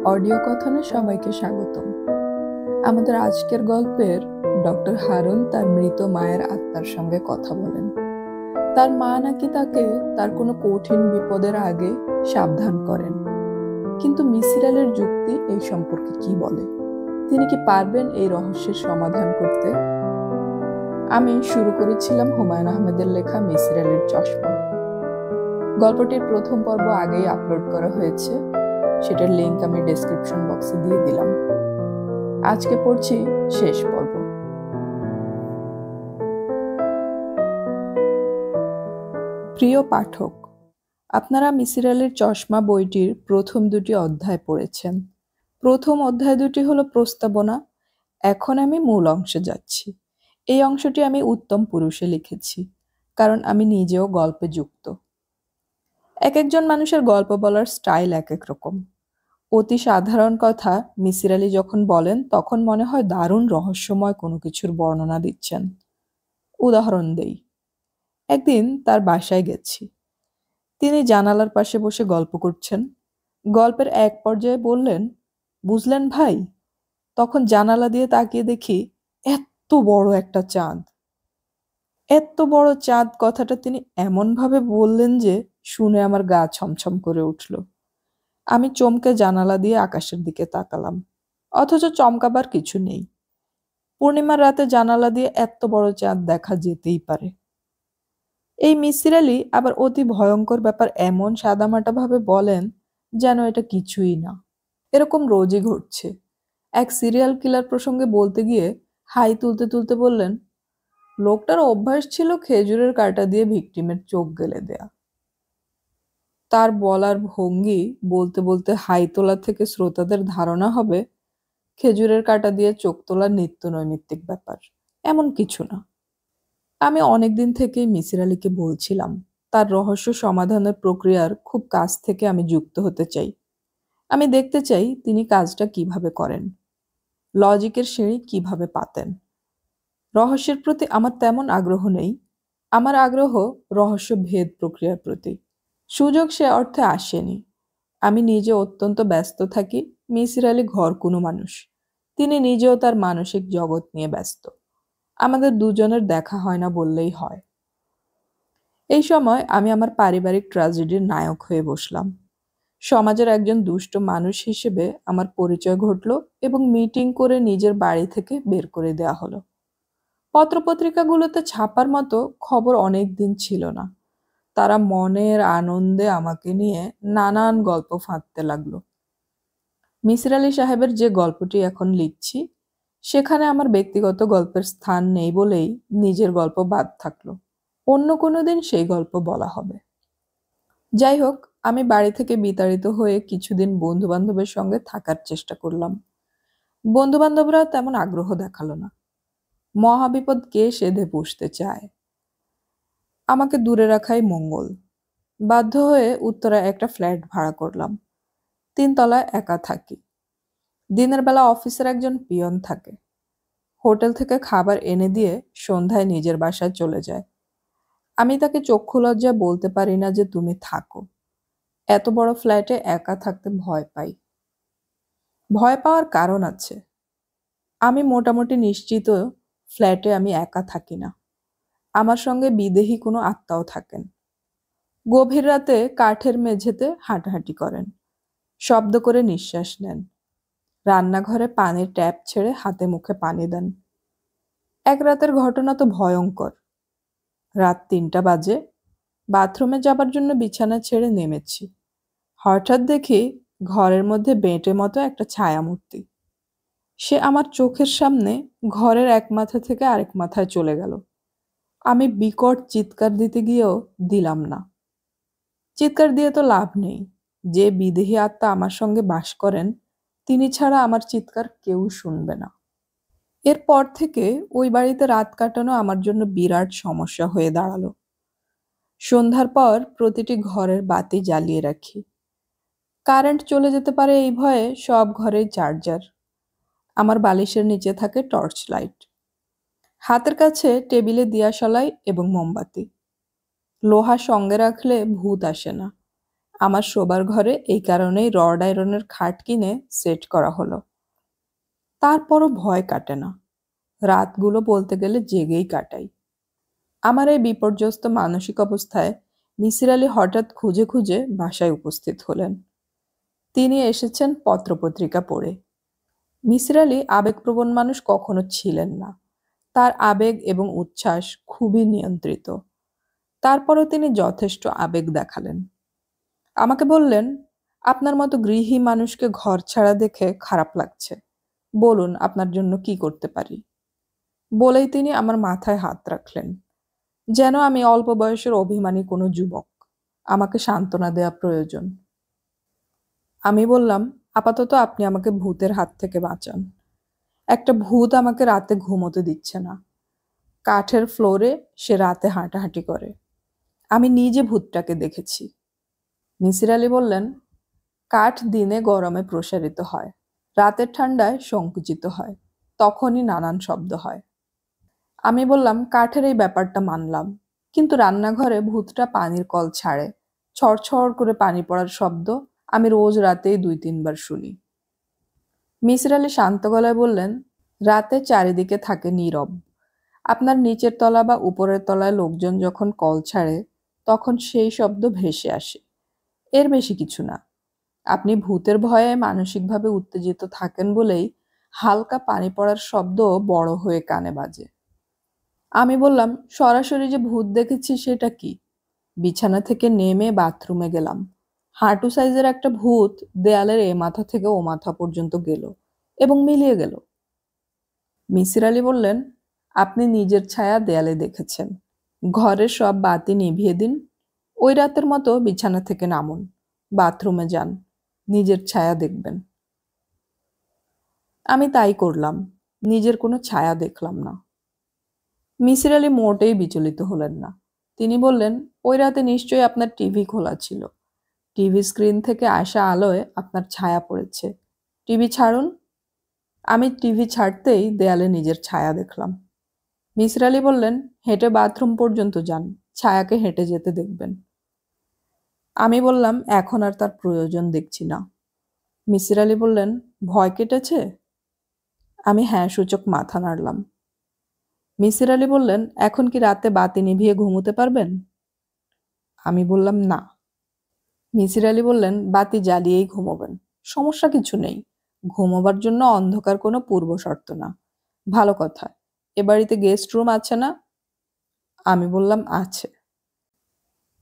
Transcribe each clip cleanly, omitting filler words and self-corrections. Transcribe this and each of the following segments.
Audio কথনে সবাইকে স্বাগতম। আমাদের আজকের গল্পের ডক্টর হারুন তার মৃত মায়ের আত্মার সঙ্গে কথা বলেন। তার মা নাকি তাকে তার কোনো কঠিন বিপদের আগে সাবধান করেন। কিন্তু মিসির আলীর যুক্তি এই সম্পর্কে কি বলে? তিনি কি পারবেন এই রহস্যের সমাধান করতে? আমি শুরু করেছিলাম হুমায়ুন আহমেদের লেখা মিসির আলীর চশমা। গল্পটির প্রথম পর্ব আগেই আপলোড করা হয়েছে, সেটার লিংক আমি ডেসক্রিপশন বক্সে দিয়ে দিলাম। আজকে পড়ছি শেষ পর্ব। প্রিয় পাঠক, আপনারা মিসির আলীর চশমা বইটির প্রথম দুটি অধ্যায় পড়েছেন। প্রথম অধ্যায় দুটি হলো প্রস্তাবনা। এখন আমি মূল অংশে যাচ্ছি। এই অংশটি আমি উত্তম পুরুষে লিখেছি, কারণ আমি নিজেও গল্পে যুক্ত। এক একজন মানুষের গল্প বলার স্টাইল এক এক রকম। অতি সাধারণ কথা মিসির আলী যখন বলেন তখন মনে হয় দারুণ রহস্যময় কোনো কিছুর বর্ণনা দিচ্ছেন। উদাহরণ দেই। একদিন তার বাসায় গেছি। তিনি জানালার পাশে বসে গল্প করছেন। গল্পের এক পর্যায়ে বললেন, বুঝলেন ভাই? তখন জানালা দিয়ে তাকিয়ে দেখি এত বড় একটা চাঁদ। এত বড় চাঁদ কথাটা তিনি এমনভাবে বললেন যে শুনে আমার গা ছমছম করে উঠল। আমি চমকে জানালা দিয়ে আকাশের দিকে তাকালাম, অথচ চমকাবার কিছু নেই। পূর্ণিমার রাতে জানালা দিয়ে এত বড় চাঁদ দেখা যেতেই পারে। এই মিসির আলী আবার অতি ভয়ঙ্কর ব্যাপার এমন সাদামাটা ভাবে বলেন যেন এটা কিছুই না। এরকম রোজই ঘটছে। এক সিরিয়াল কিলার প্রসঙ্গে বলতে গিয়ে হাই তুলতে তুলতে বললেন, লোকটার অভ্যাস ছিল খেজুরের কাঁটা দিয়ে ভিকটিমের চোখ গেলে দেয়া। তার বলার ভঙ্গি বলতে বলতে হাই তোলা থেকে শ্রোতাদের ধারণা হবে খেজুরের কাঁটা দিয়ে চোখ তোলা নিত্য নৈমিত্তিক ব্যাপার, এমন কিছু না। আমি অনেকদিন থেকেই মিসির আলীকে বলছিলাম তার রহস্য সমাধানের প্রক্রিয়ার খুব কাছ থেকে আমি যুক্ত হতে চাই। আমি দেখতে চাই তিনি কাজটা কিভাবে করেন, লজিকের সিঁড়ি কিভাবে পাতেন। রহস্যের প্রতি আমার তেমন আগ্রহ নেই। আমার আগ্রহ রহস্য ভেদ প্রক্রিয়ার প্রতি। সুযোগ সে অর্থে আসেনি। আমি নিজে অত্যন্ত ব্যস্ত থাকি, মিসির আলী ঘর কোনো মানুষ। তিনি নিজেও তার মানসিক জগৎ নিয়ে ব্যস্ত। আমাদের দুজনের দেখা হয় না বললেই হয়। এই সময় আমি আমার পারিবারিক ট্র্যাজেডির নায়ক হয়ে বসলাম। সমাজের একজন দুষ্ট মানুষ হিসেবে আমার পরিচয় ঘটল এবং মিটিং করে নিজের বাড়ি থেকে বের করে দেওয়া হলো। পত্রপত্রিকাগুলোতে ছাপার মতো খবর অনেক দিন ছিল না। তারা মনের আনন্দে আমাকে নিয়ে নানান গল্প ফাঁদতে লাগলো। মিসির আলী সাহেবের যে গল্পটি এখন লিখছি, সেখানে আমার ব্যক্তিগত গল্পের স্থান নেই বলেই নিজের গল্প বাদ থাকলো। অন্য কোনো দিন সেই গল্প বলা হবে। যাই হোক, আমি বাড়ি থেকে বিতাড়িত হয়ে কিছুদিন বন্ধু বান্ধবের সঙ্গে থাকার চেষ্টা করলাম। বন্ধু বান্ধবরা তেমন আগ্রহ দেখালো না। মহাবিপদ কে সেধে পুষতে চায়? আমাকে দূরে রাখাই মঙ্গল। বাধ্য হয়ে উত্তরায় একটা ফ্ল্যাট ভাড়া করলাম। 3 তলায় একা থাকি। দিনের বেলা অফিসের একজন পিয়ন থাকে। হোটেল থেকে খাবার এনে দিয়ে সন্ধ্যায় নিজের বাসায় চলে যায়। আমি তাকে চক্ষু লজ্জায় বলতে পারি না যে তুমি থাকো। এত বড় ফ্ল্যাটে একা থাকতে ভয় পাই। ভয় পাওয়ার কারণ আছে। আমি মোটামুটি নিশ্চিত ফ্ল্যাটে আমি একা থাকি না। আমার সঙ্গে বিদেহী কোনো আত্মাও থাকেন। গভীর রাতে কাঠের মেঝেতে হাঁটাহাঁটি করেন, শব্দ করে নিঃশ্বাস নেন, রান্নাঘরে পানির ট্যাপ ছেড়ে হাতে মুখে পানি দেন। এক রাতের ঘটনা তো ভয়ঙ্কর। রাত 3টা বাজে, বাথরুমে যাবার জন্য বিছানা ছেড়ে নেমেছি। হঠাৎ দেখি ঘরের মধ্যে বেঁটে মতো একটা ছায়ামূর্তি। সে আমার চোখের সামনে ঘরের এক মাথা থেকে আরেক মাথায় চলে গেল। আমি বিকট চিৎকার দিতে গিয়েও দিলাম না। চিৎকার দিয়ে তো লাভ নেই। যে বিদেহী আত্মা আমার সঙ্গে বাস করেন, তিনি ছাড়া আমার চিৎকার কেউ শুনবে না। এরপর থেকে ওই বাড়িতে রাত কাটানো আমার জন্য বিরাট সমস্যা হয়ে দাঁড়ালো। সন্ধ্যার পর প্রতিটি ঘরের বাতি জ্বালিয়ে রাখি। কারেন্ট চলে যেতে পারে এই ভয়ে সব ঘরেই চার্জার। আমার বালিশের নিচে থাকে টর্চ লাইট। হাতের কাছে টেবিলে দিয়াশালাই এবং মোমবাতি। লোহা সঙ্গে রাখলে ভূত আসে না। আমার শোবার ঘরে এই কারণেই রড আয়রনের খাট কিনে সেট করা হলো। তারপরও ভয় কাটে না। রাতগুলো বলতে গেলে জেগেই কাটাই। আমার এই বিপর্যস্ত মানসিক অবস্থায় মিসির আলি হঠাৎ খুঁজে খুঁজে বাসায় উপস্থিত হলেন। তিনি এসেছেন পত্রপত্রিকা পড়ে। মিসির আলি আবেগপ্রবণ মানুষ কখনো ছিলেন না। তার আবেগ এবং উচ্ছ্বাস খুবই নিয়ন্ত্রিত। তারপরও তিনি যথেষ্ট আবেগ দেখালেন। আমাকে বললেন, আপনার মতো গৃহী মানুষকে ঘর ছাড়া দেখে খারাপ লাগছে। বলুন আপনার জন্য কি করতে পারি। বলেই তিনি আমার মাথায় হাত রাখলেন, যেন আমি অল্প বয়সের অভিমানী কোনো যুবক। আমাকে সান্ত্বনা দেয়া প্রয়োজন। আমি বললাম, আপাতত আপনি আমাকে ভূতের হাত থেকে বাঁচান। একটা ভূত আমাকে রাতে ঘুমোতে দিচ্ছে না। কাঠের ফ্লোরে সে রাতে হাঁটাহাঁটি করে। আমি নিজে ভূতটাকে দেখেছি। মিসির আলি বললেন, কাঠ দিনে গরমে প্রসারিত হয়, রাতের ঠান্ডায় সংকুচিত হয়, তখনই নানান শব্দ হয়। আমি বললাম, কাঠের এই ব্যাপারটা মানলাম, কিন্তু রান্নাঘরে ভূতটা পানির কল ছাড়ে, ছড়ছড় করে পানি পড়ার শব্দ আমি রোজ রাতেই 2-3 বার শুনি। মিসির আলি শান্ত গলায় বললেন, রাতে চারিদিকে থাকে নীরব। আপনার নিচের তলা বা উপরের তলায় লোকজন যখন কল ছাড়ে তখন সেই শব্দ ভেসে আসে, এর বেশি কিছু না। আপনি ভূতের ভয়ে মানসিকভাবে উত্তেজিত থাকেন বলেই হালকা পানি পড়ার শব্দ বড় হয়ে কানে বাজে। আমি বললাম, সরাসরি যে ভূত দেখেছি সেটা কি? বিছানা থেকে নেমে বাথরুমে গেলাম। হাঁটু সাইজের একটা ভূত দেয়ালের এ মাথা থেকে ও মাথা পর্যন্ত গেল এবং মিলিয়ে গেল। মিসির আলি বললেন, আপনি নিজের ছায়া দেয়ালে দেখেছেন। ঘরের সব বাতি নিভিয়ে দিন। ওই রাতের মতো বিছানা থেকে নামুন, বাথরুমে যান, নিজের ছায়া দেখবেন। আমি তাই করলাম। নিজের কোনো ছায়া দেখলাম না। মিসির আলি মোটেই বিচলিত হলেন না। তিনি বললেন, ওই রাতে নিশ্চয়ই আপনার টিভি খোলা ছিল। টিভি স্ক্রিন থেকে আসা আলোয় আপনার ছায়া পড়েছে। টিভি ছাড়ুন। আমি টিভি ছাড়তেই দেয়ালে নিজের ছায়া দেখলাম। মিসির আলি বললেন, হেঁটে বাথরুম পর্যন্ত যান, ছায়াকে হেঁটে যেতে দেখবেন। আমি বললাম, এখন আর তার প্রয়োজন দেখছি না। মিসির আলি বললেন, ভয় কেটেছে? আমি হ্যাঁ সূচক মাথা নাড়লাম। মিসির আলি বললেন, এখন কি রাতে বাতি নিভিয়ে ঘুমোতে পারবেন? আমি বললাম, না। মিসির আলি বললেন, বাতি জ্বালিয়েই ঘুমোবেন, সমস্যা কিছু নেই। ঘুমোবার জন্য অন্ধকার কোনো পূর্ব শর্ত না। ভালো কথা, এ বাড়িতে গেস্ট রুম আছে না? আমি বললাম, আছে।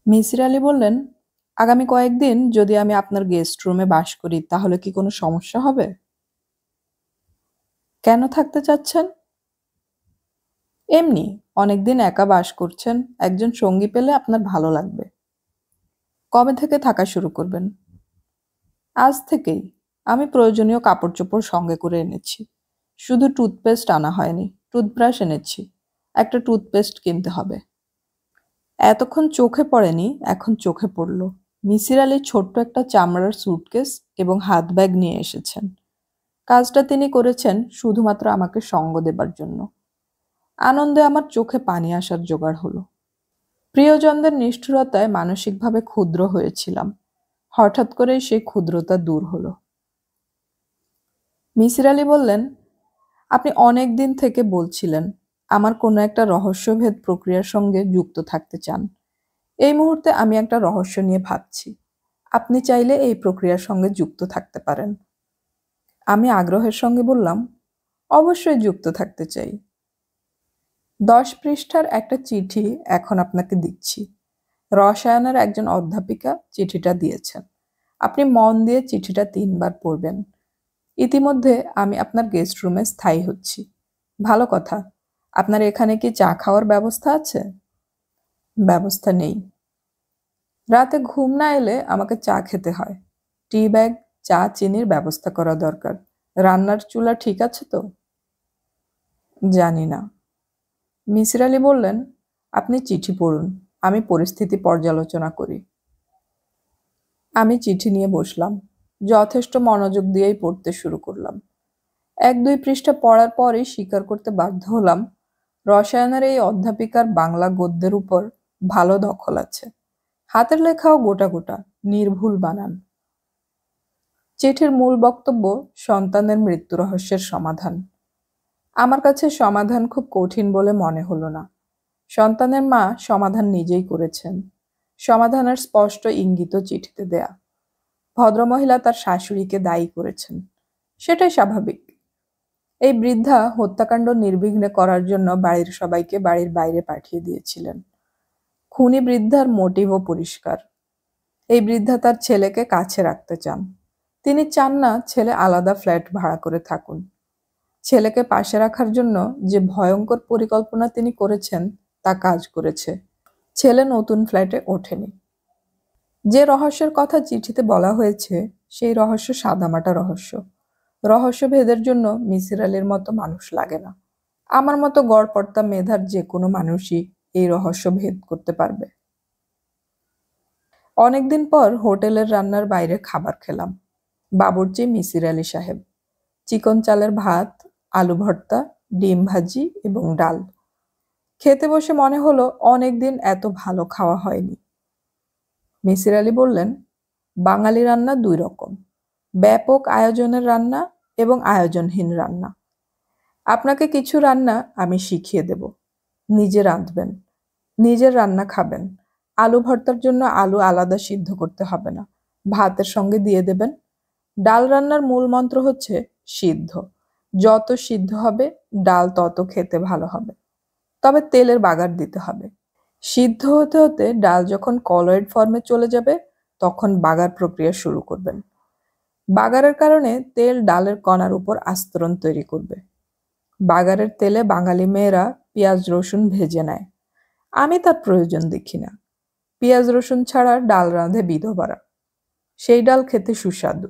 মিসির আলি বললেন, আগামী কয়েকদিন যদি আমি আপনার গেস্ট রুমে বাস করি তাহলে কি কোনো সমস্যা হবে? কেন থাকতে চাচ্ছেন? এমনি, অনেকদিন একা বাস করছেন, একজন সঙ্গী পেলে আপনার ভালো লাগবে। কবে থেকে থাকা শুরু করবেন? আজ থেকেই। আমি প্রয়োজনীয় কাপড় চোপড় সঙ্গে করে এনেছি। শুধু টুথপেস্ট আনা হয়নি, টুথব্রাশ এনেছি। একটা টুথপেস্ট কিনতে হবে। এতক্ষণ চোখে পড়েনি, এখন চোখে পড়ল। মিসির আলি ছোট্ট একটা চামড়ার সুটকেস এবং হাত ব্যাগ নিয়ে এসেছেন। কাজটা তিনি করেছেন শুধুমাত্র আমাকে সঙ্গ দেবার জন্য। আনন্দে আমার চোখে পানি আসার জোগাড় হলো। প্রিয়জনদের নিষ্ঠুরতায় মানসিকভাবে ক্ষুদ্র হয়েছিলাম। হঠাৎ করেই সেই ক্ষুদ্রতা দূর হলো। মিসির আলি বললেন, আপনি অনেক দিন থেকে বলছিলেন আমার কোনো একটা রহস্যভেদ প্রক্রিয়ার সঙ্গে যুক্ত থাকতে চান। এই মুহূর্তে আমি একটা রহস্য নিয়ে ভাবছি। আপনি চাইলে এই প্রক্রিয়ার সঙ্গে যুক্ত থাকতে পারেন। আমি আগ্রহের সঙ্গে বললাম, অবশ্যই যুক্ত থাকতে চাই। 10 পৃষ্ঠার একটা চিঠি এখন আপনাকে দিচ্ছি। রসায়নের একজন অধ্যাপিকা চিঠিটা দিয়েছেন। আপনি মন দিয়ে চিঠিটা 3 বার পড়বেন। ইতিমধ্যে আমি আপনার গেস্ট রুমে স্থায়ী হচ্ছি। ভালো কথা, আপনার এখানে কি চা খাওয়ার ব্যবস্থা আছে? ব্যবস্থা নেই। রাতে ঘুম না এলে আমাকে চা খেতে হয়। টি ব্যাগ, চা, চিনির ব্যবস্থা করা দরকার। রান্নার চুলা ঠিক আছে তো? জানি না। মিসির আলি বললেন, আপনি চিঠি পড়ুন, আমি পরিস্থিতি পর্যালোচনা করি। আমি চিঠি নিয়ে বসলাম। যথেষ্ট মনোযোগ দিয়েই পড়তে শুরু করলাম। 1-2 পৃষ্ঠা পড়ার পরেই স্বীকার করতে বাধ্য হলাম, রসায়নের এই অধ্যাপিকার বাংলা গদ্যের উপর ভালো দখল আছে। হাতের লেখাও গোটা গোটা, নির্ভুল বানান। চিঠির মূল বক্তব্য সন্তানের মৃত্যু রহস্যের সমাধান। আমার কাছে সমাধান খুব কঠিন বলে মনে হলো না। সন্তানের মা সমাধান নিজেই করেছেন। সমাধানের স্পষ্ট ইঙ্গিতও চিঠিতে দেয়া। ভদ্রমহিলা তার শাশুড়িকে দায়ী করেছেন। সেটাই স্বাভাবিক। এই বৃদ্ধা হত্যাকাণ্ড নির্বিঘ্নে করার জন্য বাড়ির সবাইকে বাড়ির বাইরে পাঠিয়ে দিয়েছিলেন। খুনি বৃদ্ধার মোটিভও পরিষ্কার। এই বৃদ্ধা তার ছেলেকে কাছে রাখতে চান। তিনি চান না ছেলে আলাদা ফ্ল্যাট ভাড়া করে থাকুন। ছেলেকে পাশে রাখার জন্য যে ভয়ঙ্কর পরিকল্পনা তিনি করেছেন তা কাজ করেছে। ছেলে নতুন ফ্ল্যাটে ওঠেনি। যে রহস্যের কথা চিঠিতে বলা হয়েছে সেই রহস্য সাদামাটা রহস্য। রহস্য ভেদের জন্য মিসির আলির মতো মানুষ লাগে না। আমার মতো গড়পড়তা মেধার যে কোনো মানুষই এই রহস্য ভেদ করতে পারবে। অনেকদিন পর হোটেলের রান্নার বাইরে খাবার খেলাম। বাবুর্চি মিসির আলি সাহেব। চিকন চালের ভাত, আলু ভর্তা, ডিম ভাজি এবং ডাল। খেতে বসে মনে হলো অনেকদিন এত ভালো খাওয়া হয়নি। মিসির আলি বললেন, বাঙালি রান্না দুই রকম, ব্যাপক আয়োজনের রান্না এবং আয়োজনহীন রান্না। আপনাকে কিছু রান্না আমি শিখিয়ে দেব। নিজে রাঁধবেন, নিজের রান্না খাবেন। আলু ভর্তার জন্য আলু আলাদা সিদ্ধ করতে হবে না, ভাতের সঙ্গে দিয়ে দেবেন। ডাল রান্নার মূল মন্ত্র হচ্ছে সিদ্ধ। যত সিদ্ধ হবে ডাল তত খেতে ভালো হবে, তবে তেলের বাগার দিতে হবে। সিদ্ধ হতে হতে ডাল যখন কলয়েড ফর্মে চলে যাবে তখন বাগার প্রক্রিয়া শুরু করবেন। বাগারের কারণে তেল ডালের কণার উপর আস্তরণ তৈরি করবে। বাগারের তেলে বাঙালি মেয়েরা পেঁয়াজ রসুন ভেজে নেয়। আমি তার প্রয়োজন দেখি না। পেঁয়াজ রসুন ছাড়া ডাল রাঁধে বিধবারা। সেই ডাল খেতে সুস্বাদু।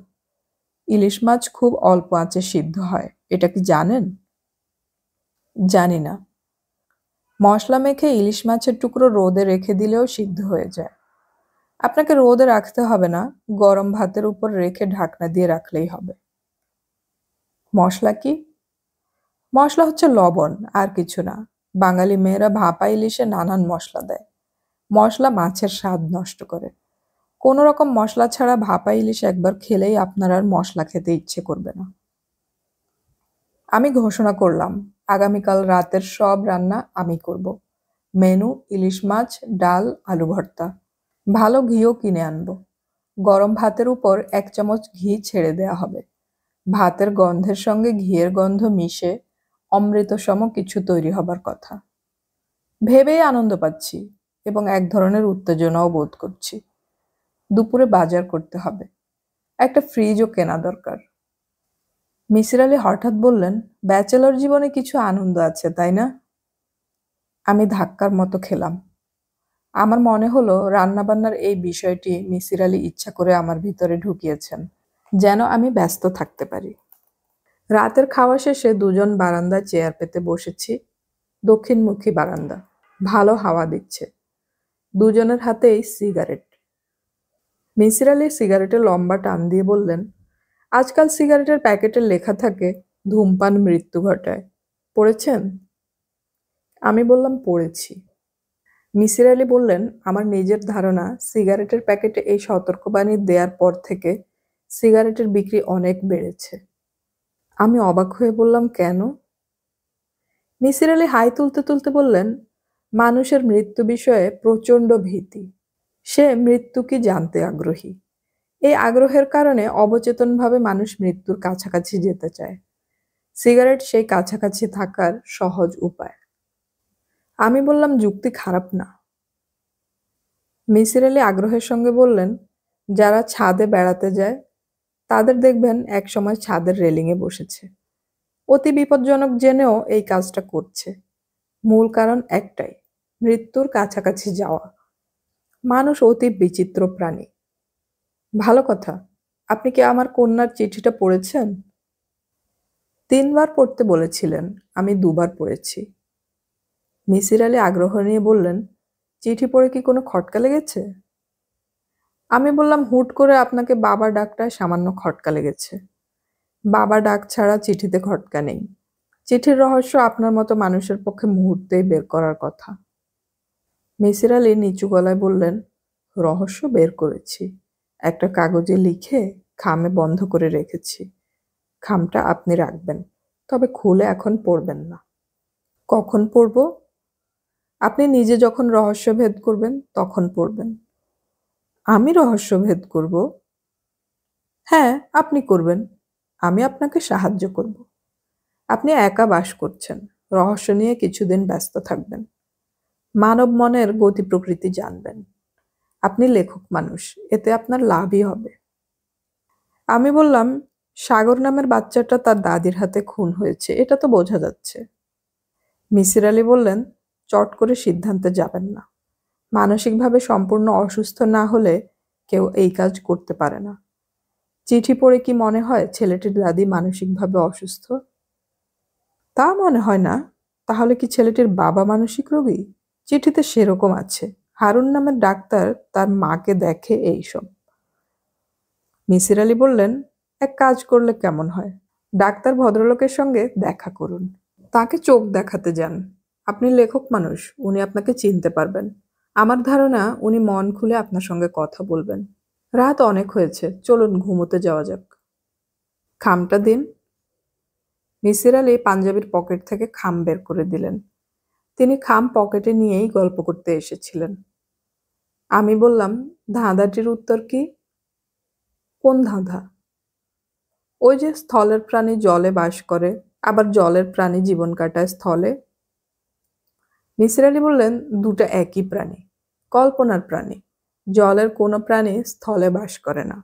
ইলিশ মাছ খুব অল্প আঁচে সিদ্ধ হয়, এটা কি জানেন? জানি না। মশলা মেখে ইলিশ মাছের টুকরো রোদে রেখে দিলেও সিদ্ধ হয়ে যায়। আপনাকে রোদে রাখতে হবে না, গরম ভাতের উপর রেখে ঢাকনা দিয়ে রাখলেই হবে। মশলা কি? মশলা হচ্ছে লবণ, আর কিছু না। বাঙালি মেয়েরা ভাপা ইলিশে নানান মশলা দেয়। মশলা মাছের স্বাদ নষ্ট করে। কোনো রকম মশলা ছাড়া ভাপা ইলিশ একবার খেলেই আপনার আর মশলা খেতে ইচ্ছে করবে না। আমি ঘোষণা করলাম, আগামীকাল রাতের সব রান্না আমি করব। মেনু ইলিশ মাছ, ডাল, আলু ভর্তা। ভালো ঘিও কিনে আনবো। গরম ভাতের উপর 1 চামচ ঘি ছেড়ে দেয়া হবে। ভাতের গন্ধের সঙ্গে ঘিয়ের গন্ধ মিশে অমৃতসম কিছু তৈরি হবার কথা। ভেবেই আনন্দ পাচ্ছি এবং এক ধরনের উত্তেজনাও বোধ করছি। দুপুরে বাজার করতে হবে। একটা ফ্রিজও কেনা দরকার। মিসির আলি হঠাৎ বললেন, ব্যাচেলর জীবনে কিছু আনন্দ আছে, তাই না? আমি ধাক্কার মতো খেলাম। আমার মনে হলো রান্নাবান্নার এই বিষয়টি মিসির আলি ইচ্ছা করে আমার ভিতরে ঢুকিয়েছেন, যেন আমি ব্যস্ত থাকতে পারি। রাতের খাওয়া শেষে দুজন বারান্দায় চেয়ার পেতে বসেছি। দক্ষিণমুখী বারান্দা। ভালো হাওয়া দিচ্ছে। দুজনের হাতেই সিগারেট। মিসির আলি সিগারেটে লম্বা টান দিয়ে বললেন, আজকাল সিগারেটের প্যাকেটে লেখা থাকে ধূমপান মৃত্যু ঘটায়। পড়েছেন? আমি বললাম, পড়েছি। মিসির আলি বললেন, আমার নিজের ধারণা সিগারেটের প্যাকেটে এই সতর্কবাণী দেওয়ার পর থেকে সিগারেটের বিক্রি অনেক বেড়েছে। আমি অবাক হয়ে বললাম, কেন? মিসির আলি হাই তুলতে তুলতে বললেন, মানুষের মৃত্যু বিষয়ে প্রচণ্ড ভীতি। সে মৃত্যু কি জানতে আগ্রহী। এই আগ্রহের কারণে অবচেতনভাবে মানুষ মৃত্যুর কাছাকাছি যেতে চায়। সিগারেট সেই কাছাকাছি থাকার সহজ উপায়। আমি বললাম, যুক্তি খারাপ না। মিসির আলি আগ্রহের সঙ্গে বললেন, যারা ছাদে বেড়াতে যায় তাদের দেখবেন একসময় ছাদের রেলিংয়ে বসেছে। অতি বিপজ্জনক জেনেও এই কাজটা করছে। মূল কারণ একটাই, মৃত্যুর কাছাকাছি যাওয়া। মানুষ অতি বিচিত্র প্রাণী। ভালো কথা। আপনি কি আমার কন্যার চিঠিটা পড়েছেন? 3 বার পড়তে বলেছিলেন, আমি 2 বার পড়েছি। মিসির আলি আগ্রহ নিয়ে বললেন, চিঠি পড়ে কি কোনো খটকা লেগেছে? আমি বললাম, হুট করে আপনাকে বাবা ডাকটায় সামান্য খটকা লেগেছে। বাবা ডাক ছাড়া চিঠিতে খটকা নেই। চিঠির রহস্য আপনার মতো মানুষের পক্ষে মুহূর্তেই বের করার কথা। মিসির আলি নিচু গলায় বললেন, রহস্য বের করেছি। একটা কাগজে লিখে খামে বন্ধ করে রেখেছি। খামটা আপনি রাখবেন, তবে খুলে এখন পড়বেন না। কখন পড়ব? আপনি নিজে যখন রহস্য ভেদ করবেন তখন পড়বেন। আমি রহস্য ভেদ করব? হ্যাঁ, আপনি করবেন। আমি আপনাকে সাহায্য করব। আপনি একা বাস করছেন, রহস্য নিয়ে কিছুদিন ব্যস্ত থাকবেন, মানব মনের গতি প্রকৃতি জানবেন। আপনি লেখক মানুষ, এতে আপনার লাভই হবে। আমি বললাম, সাগর নামের বাচ্চাটা তার দাদির হাতে খুন হয়েছে, এটা তো বোঝা যাচ্ছে। মিসির আলী বললেন, চট করে সিদ্ধান্তে যাবেন না। মানসিকভাবে সম্পূর্ণ অসুস্থ না হলে কেউ এই কাজ করতে পারে না। চিঠি পড়ে কি মনে হয় ছেলেটির দাদি মানসিকভাবে অসুস্থ? তা মনে হয় না। তাহলে কি ছেলেটির বাবা মানসিক রোগী? চিঠিতে সেরকম আছে, হারুন নামের ডাক্তার তার মাকে দেখে এইসব। মিসির আলী বললেন, এক কাজ করলে কেমন হয়? ডাক্তার ভদ্রলোকের সঙ্গে দেখা করুন, তাকে চোখ দেখাতে যান। আপনি লেখক মানুষ, উনি আপনাকে চিনতে পারবেন। আমার ধারণা উনি মন খুলে আপনার সঙ্গে কথা বলবেন। রাত অনেক হয়েছে, চলুন ঘুমোতে যাওয়া যাক। খামটা দিন। মিসির আলী পাঞ্জাবির পকেট থেকে খাম বের করে দিলেন। তিনি খাম পকেটে নিয়েই গল্প করতে এসেছিলেন। আমি বললাম, ধাঁধাটির উত্তর কি? কোন ধাঁধা? ওই যে স্থলের প্রাণী জলে বাস করে, আবার জলের প্রাণী জীবন কাটায় স্থলে। মিসির আলী বললেন, দুটো একই প্রাণী, কল্পনার প্রাণী। জলের কোনো প্রাণী স্থলে বাস করে না,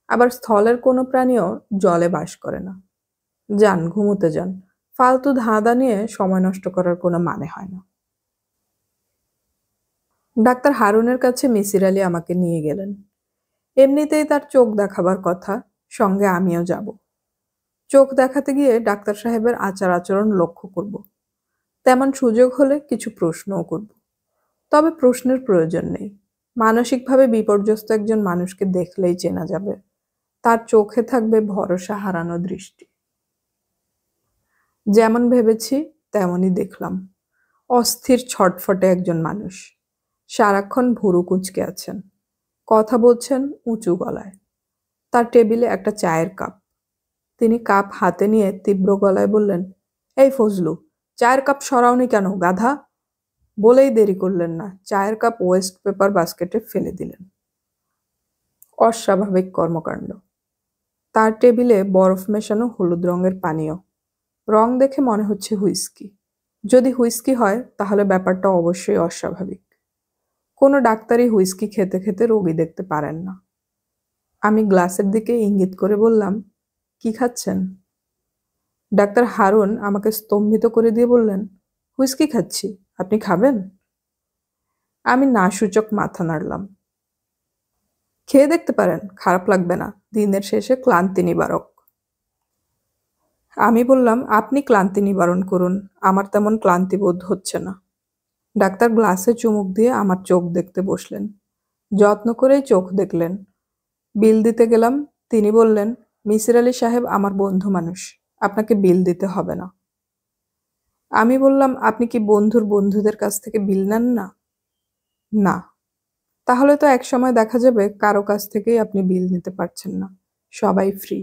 আবার স্থলের কোনো প্রাণীও জলে বাস করে না। যান, ঘুমোতে যান। ফালতু ধাঁধা নিয়ে সময় নষ্ট করার কোনো মানে হয় না। ডাক্তার হারুনের কাছে মিসির আলী আমাকে নিয়ে গেলেন। এমনিতেই তার চোখ দেখাবার কথা, সঙ্গে আমিও যাব। চোখ দেখাতে গিয়ে ডাক্তার সাহেবের আচার আচরণ লক্ষ্য করব। তেমন সুযোগ হলে কিছু প্রশ্নও করব। তবে প্রশ্নের প্রয়োজন নেই। মানসিকভাবে বিপর্যস্ত একজন মানুষকে দেখলেই চেনা যাবে। তার চোখে থাকবে ভরসা হারানো দৃষ্টি। যেমন ভেবেছি তেমনই দেখলাম। অস্থির ছটফটে একজন মানুষ, সারাক্ষণ ভুরু কুঁচকে আছেন, কথা বলছেন উঁচু গলায়। তার টেবিলে একটা চায়ের কাপ। তিনি কাপ হাতে নিয়ে তীব্র গলায় বললেন, এই ফজলু, চায়ের কাপ সরাওনি কেন গাধা? বলেই দেরি করলেন না, চায়ের কাপ ওয়েস্ট পেপার বাস্কেটে ফেলে দিলেন। অস্বাভাবিক কর্মকাণ্ড। তার টেবিলে বরফ মেশানো হলুদ রঙের পানীয়। রং দেখে মনে হচ্ছে হুইস্কি। যদি হুইস্কি হয় তাহলে ব্যাপারটা অবশ্যই অস্বাভাবিক। কোনো ডাক্তারই হুইস্কি খেতে খেতে রোগী দেখতে পারেন না। আমি গ্লাসের দিকে ইঙ্গিত করে বললাম, কি খাচ্ছেন? ডাক্তার হারুন আমাকে স্তম্ভিত করে দিয়ে বললেন, হুইস্কি খাচ্ছি, আপনি খাবেন? আমি না সূচক মাথা নাড়লাম। খেয়ে দেখতে পারেন, খারাপ লাগবে না, দিনের শেষে ক্লান্তি নিবারক। আমি বললাম, আপনি ক্লান্তি নিবারণ করুন, আমার তেমন ক্লান্তি বোধ হচ্ছে না। ডাক্তার গ্লাসে চুমুক দিয়ে আমার চোখ দেখতে বসলেন। যত্ন করেই চোখ দেখলেন। বিল দিতে গেলাম, তিনি বললেন, মিসির আলী সাহেব আমার বন্ধু মানুষ, আপনাকে বিল দিতে হবে না। আমি বললাম, আপনি কি বন্ধুর বন্ধুদের কাছ থেকে বিল নেন না? না। তাহলে তো এক সময় দেখা যাবে কারো কাছ থেকেই আপনি বিল নিতে পারছেন না, সবাই ফ্রি।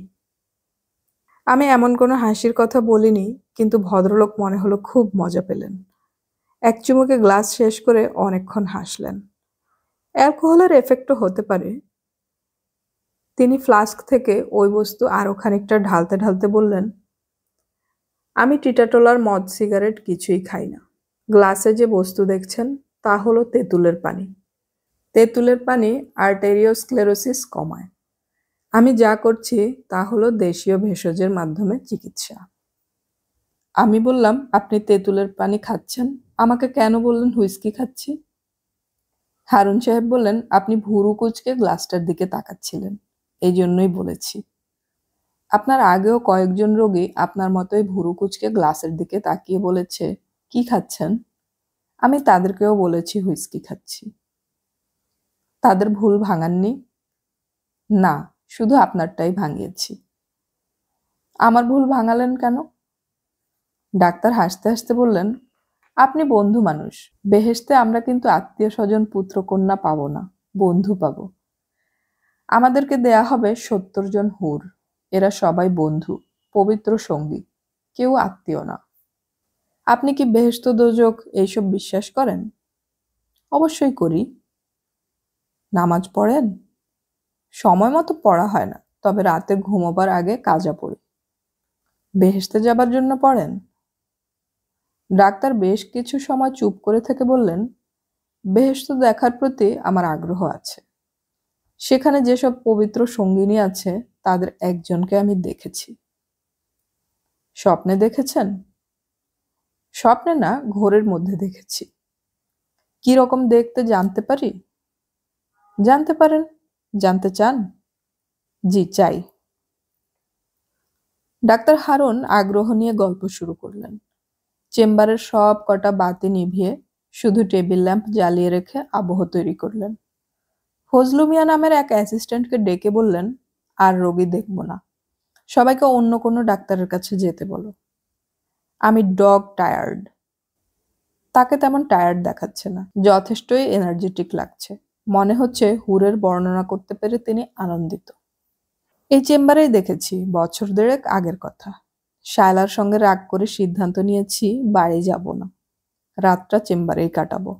আমি এমন কোনো হাসির কথা বলিনি, কিন্তু ভদ্রলোক মনে হলো খুব মজা পেলেন। এক চুমুকে গ্লাস শেষ করে অনেকক্ষণ হাসলেন। অ্যালকোহলের এফেক্টও হতে পারে। তিনি ফ্লাস্ক থেকে ওই বস্তু আরো খানিকটা ঢালতে ঢালতে বললেন, আমি টিটাটোলার মদ সিগারেট কিছুই খাই না। গ্লাসে যে বস্তু দেখছেন তা হলো তেঁতুলের পানি। তেঁতুলের পানি আর্টেরিওস্ক্লেরোসিস কমায়। আমি যা করছি তা হলো দেশীয় ভেষজের মাধ্যমে চিকিৎসা। আমি বললাম, আপনি তেঁতুলের পানি খাচ্ছেন, আমাকে কেন বললেন হুইস্কি খাচ্ছি? হারুন সাহেব বললেন, আপনি ভুরু কুঁচকে গ্লাসটার দিকে তাকাচ্ছিলেন, এই জন্যই বলেছি। আপনার আগেও কয়েকজন রোগী আপনার মতোই ভুরু কুঁচকে গ্লাসের দিকে তাকিয়ে বলেছে, কি খাচ্ছেন? আমি তাদেরকেও বলেছি হুইস্কি খাচ্ছি। তাদের ভুল ভাঙাননি? না, শুধু আপনারটাই ভাঙিয়েছি। আমার ভুল ভাঙালেন কেন? ডাক্তার হাসতে হাসতে বললেন, আপনি বন্ধু মানুষ, বেহেশতে আমরা কিন্তু আত্মীয় স্বজন পুত্র কন্যা পাবো না। বন্ধু পাবো। আমাদেরকে দেয়া হবে ৭০ জন হুর। এরা সবাই বন্ধু, পবিত্র সঙ্গী, কেউ আত্মীয় না। আপনি কি বেহেশত দোজখ এইসব বিশ্বাস করেন? অবশ্যই করি। নামাজ পড়েন? সময় মতো পড়া হয় না, তবে রাতে ঘুমোবার আগে কাজা পড়ি। বেহেশতে যাবার জন্য পড়েন? ডাক্তার বেশ কিছু সময় চুপ করে থেকে বললেন, বেহেশত দেখার প্রতি আমার আগ্রহ আছে। সেখানে যেসব পবিত্র সঙ্গিনী আছে তাদের একজনকে আমি দেখেছি। স্বপ্নে দেখেছেন? স্বপ্নে না, ঘোরের মধ্যে দেখেছি। কি রকম দেখতে জানতে পারি? জানতে পারেন। জানতে চান? জি, চাই। ডাক্তার হারুন আগ্রহ নিয়ে গল্প শুরু করলেন। চেম্বারের সব কটা বাতি নিভিয়ে শুধু টেবিল ল্যাম্প জ্বালিয়ে রেখে আবহ তৈরি করলেন। ফজলু মিয়া নামের এক অ্যাসিস্ট্যান্টকে ডেকে বললেন, আর রোগী দেখব না, সবাইকে অন্য কোনো ডাক্তারের কাছে যেতে বলো। আমি ডগ টায়ার্ড। তাকে তেমন টায়ার্ড দেখাচ্ছে না, যথেষ্টই এনার্জেটিক লাগছে। মনে হচ্ছে হুরের বর্ণনা করতে পেরে তিনি আনন্দিত। এই চেম্বারেই দেখেছি, বছর দেড়েক আগের কথা। শায়লার সঙ্গে রাগ করে সিদ্ধান্ত নিয়েছি বাড়ি যাব না, রাতটা চেম্বারেই কাটাবো।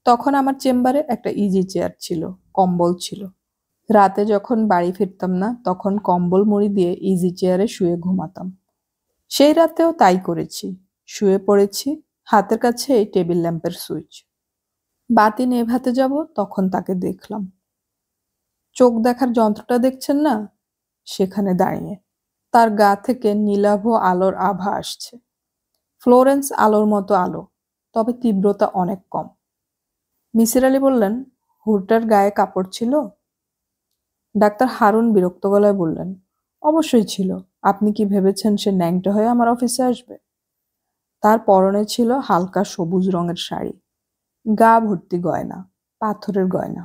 তখন আমার চেম্বারে একটা ইজি চেয়ার ছিল, কম্বল ছিল। রাতে যখন বাড়ি ফিরতাম না তখন কম্বল মুড়ি দিয়ে ইজি চেয়ারে শুয়ে ঘুমাতাম। সেই রাতেও তাই করেছি, শুয়ে পড়েছি, হাতের কাছে এই টেবিল ল্যাম্পের সুইচ। বাতি নেভাতে যাব তখন তাকে দেখলাম। চোখ দেখার যন্ত্রটা দেখছেন না, সেখানে দাঁড়িয়ে। তার গা থেকে নীলাভ আলোর আভা আসছে। ফ্লোরেন্স আলোর মতো আলো, তবে তীব্রতা অনেক কম। মিসির আলি বললেন, হুরটার গায়ে কাপড় ছিল? ডাক্তার হারুন বিরক্ত গলায় বললেন, অবশ্যই ছিল। আপনি কি ভেবেছেন সে ন্যাংটা হয়ে আমার অফিসে আসবে? তার পরনে ছিল হালকা সবুজ রঙের শাড়ি, গা ভর্তি গয়না, পাথরের গয়না।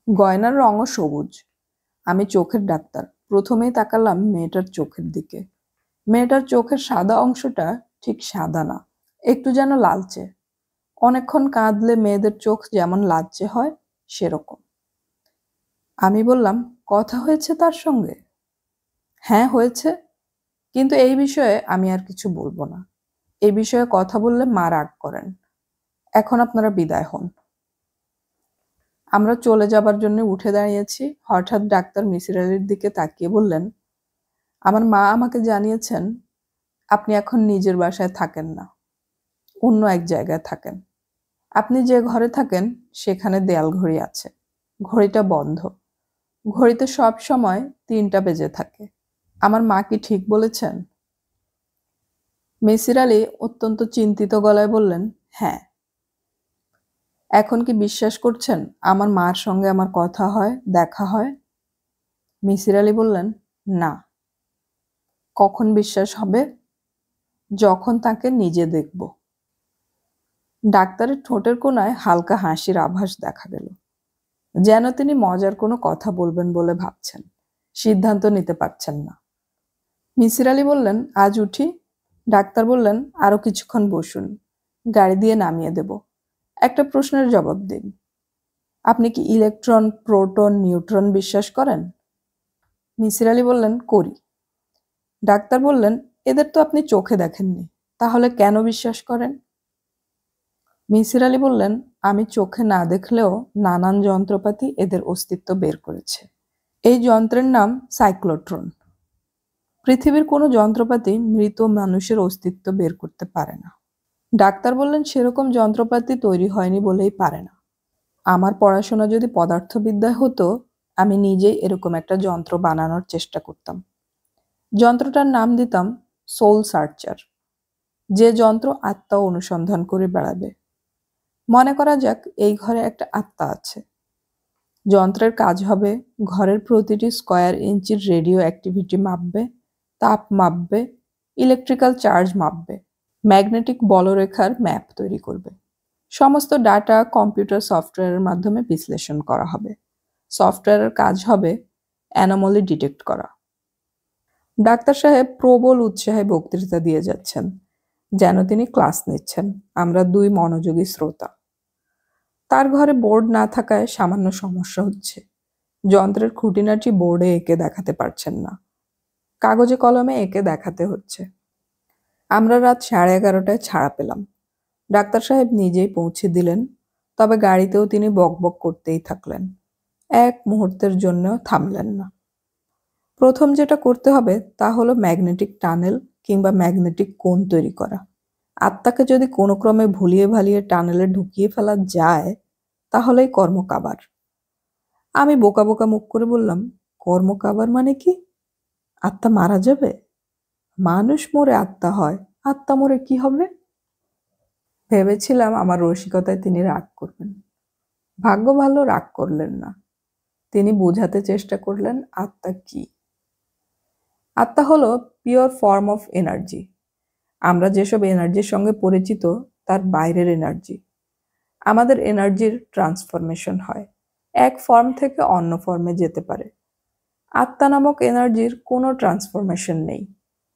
গয়নার রঙও সবুজ। আমি চোখের ডাক্তার, প্রথমেই তাকালাম মেয়েটার চোখের দিকে। মেয়েটার চোখের সাদা অংশটা ঠিক সাদা না, একটু যেন লালচে। অনেকক্ষণ কাঁদলে মেয়েদের চোখ যেমন লালচে হয়, সেরকম। আমি বললাম, কথা হয়েছে তার সঙ্গে? হ্যাঁ, হয়েছে, কিন্তু এই বিষয়ে আমি আর কিছু বলবো না। এই বিষয়ে কথা বললে মা রাগ করেন। এখন আপনারা বিদায় হন। আমরা চলে যাবার জন্য উঠে দাঁড়িয়েছি, হঠাৎ ডাক্তার মিসির আলির দিকে তাকিয়ে বললেন, আমার মা আমাকে জানিয়েছেন আপনি এখন নিজের বাসায় থাকেন না, অন্য এক জায়গায় থাকেন। আপনি যে ঘরে থাকেন সেখানে দেয়াল ঘড়ি আছে, ঘড়িটা বন্ধ। ঘড়িতে সব সময় ৩টা বেজে থাকে। আমার মা কি ঠিক বলেছেন? মিসির আলি অত্যন্ত চিন্তিত গলায় বললেন, হ্যাঁ। এখন কি বিশ্বাস করছেন আমার মার সঙ্গে আমার কথা হয়, দেখা হয়? মিসির আলি বললেন, না। কখন বিশ্বাস হবে? যখন তাকে নিজে দেখব। ডাক্তারের ঠোঁটের কোণায় হালকা হাসির আভাস দেখা গেল, যেন তিনি মজার কোনো কথা বলবেন বলে ভাবছেন, সিদ্ধান্ত নিতে পারছেন না। মিসির আলি বললেন, আজ উঠি? ডাক্তার বললেন, আরো কিছুক্ষণ বসুন, গাড়ি দিয়ে নামিয়ে দেব। একটা প্রশ্নের জবাব দিন। আপনি কি ইলেকট্রন, প্রোটন, নিউট্রন বিশ্বাস করেন? মিসির আলি বললেন, করি। ডাক্তার বললেন, এদের তো আপনি চোখে দেখেননি, তাহলে কেন বিশ্বাস করেন? মিসির আলি বললেন, আমি চোখে না দেখলেও নানান যন্ত্রপাতি এদের অস্তিত্ব বের করেছে। এই যন্ত্রের নাম সাইক্লোট্রন। পৃথিবীর কোনো যন্ত্রপাতি মৃত মানুষের অস্তিত্ব বের করতে পারে না। ডাক্তার বললেন, সেরকম যন্ত্রপাতি তৈরি হয়নি বলেই পারে না। আমার পড়াশোনা যদি পদার্থবিদ্যায় হতো, আমি নিজেই এরকম একটা যন্ত্র বানানোর চেষ্টা করতাম। যন্ত্রটার নাম দিতাম সোল সার্চার, যে যন্ত্র আত্মা অনুসন্ধান করে বেড়াবে। মনে করা যাক এই ঘরে একটা আত্মা আছে। যন্ত্রের কাজ হবে ঘরের প্রতিটি স্কয়ার ইঞ্চির রেডিও অ্যাক্টিভিটি মাপবে, তাপ মাপবে, ইলেকট্রিক্যাল চার্জ মাপবে, ম্যাগনেটিক বলরেখার ম্যাপ তৈরি করবে। সমস্ত ডাটা কম্পিউটার সফটওয়্যারের মাধ্যমে বিশ্লেষণ করা হবে। সফটওয়্যারের কাজ হবে অ্যানোমালি ডিটেক্ট করা। ডাক্তার সাহেব প্রবল উৎসাহে বক্তৃতা দিয়ে যাচ্ছেন, যেন তিনি ক্লাস নিচ্ছেন। আমরা দুই মনোযোগী শ্রোতা। তার ঘরে বোর্ড না থাকায় সামান্য সমস্যা হচ্ছে। যন্ত্রের খুঁটিনাটি বোর্ডে এঁকে দেখাতে পারছেন না, কাগজে কলমে এঁকে দেখাতে হচ্ছে। আমরা রাত 11:30টায় ছাড়া পেলাম। ডাক্তার সাহেব নিজেই পৌঁছে দিলেন, তবে গাড়িতেও তিনি বকবক করতেই থাকলেন, এক মুহূর্তের জন্য থামলেন না। প্রথম যেটা করতে হবে তা হলো ম্যাগনেটিক টানেল কিংবা ম্যাগনেটিক কোণ তৈরি করা। আত্মাকে যদি কোনো ক্রমে ভুলিয়ে ভালিয়ে টানেলে ঢুকিয়ে ফেলা যায়, তাহলেই কর্ম কাবার। আমি বোকা বোকা মুখ করে বললাম, কর্ম কাবার মানে কি? আত্মা মারা যাবে? মানুষ মরে আত্মা হয়, আত্মা মরে কি হবে? ভেবেছিলাম আমার রসিকতায় তিনি রাগ করবেন। ভাগ্য ভালো রাগ করলেন না। তিনি বোঝাতে চেষ্টা করলেন আত্মা কি। আত্মা হলো পিওর ফর্ম অফ এনার্জি। আমরা যেসব এনার্জির সঙ্গে পরিচিত তার বাইরের এনার্জি। আমাদের এনার্জির ট্রান্সফরমেশন হয়, এক ফর্ম থেকে অন্য ফর্মে যেতে পারে। আত্মা নামক এনার্জির কোনো ট্রান্সফরমেশন নেই।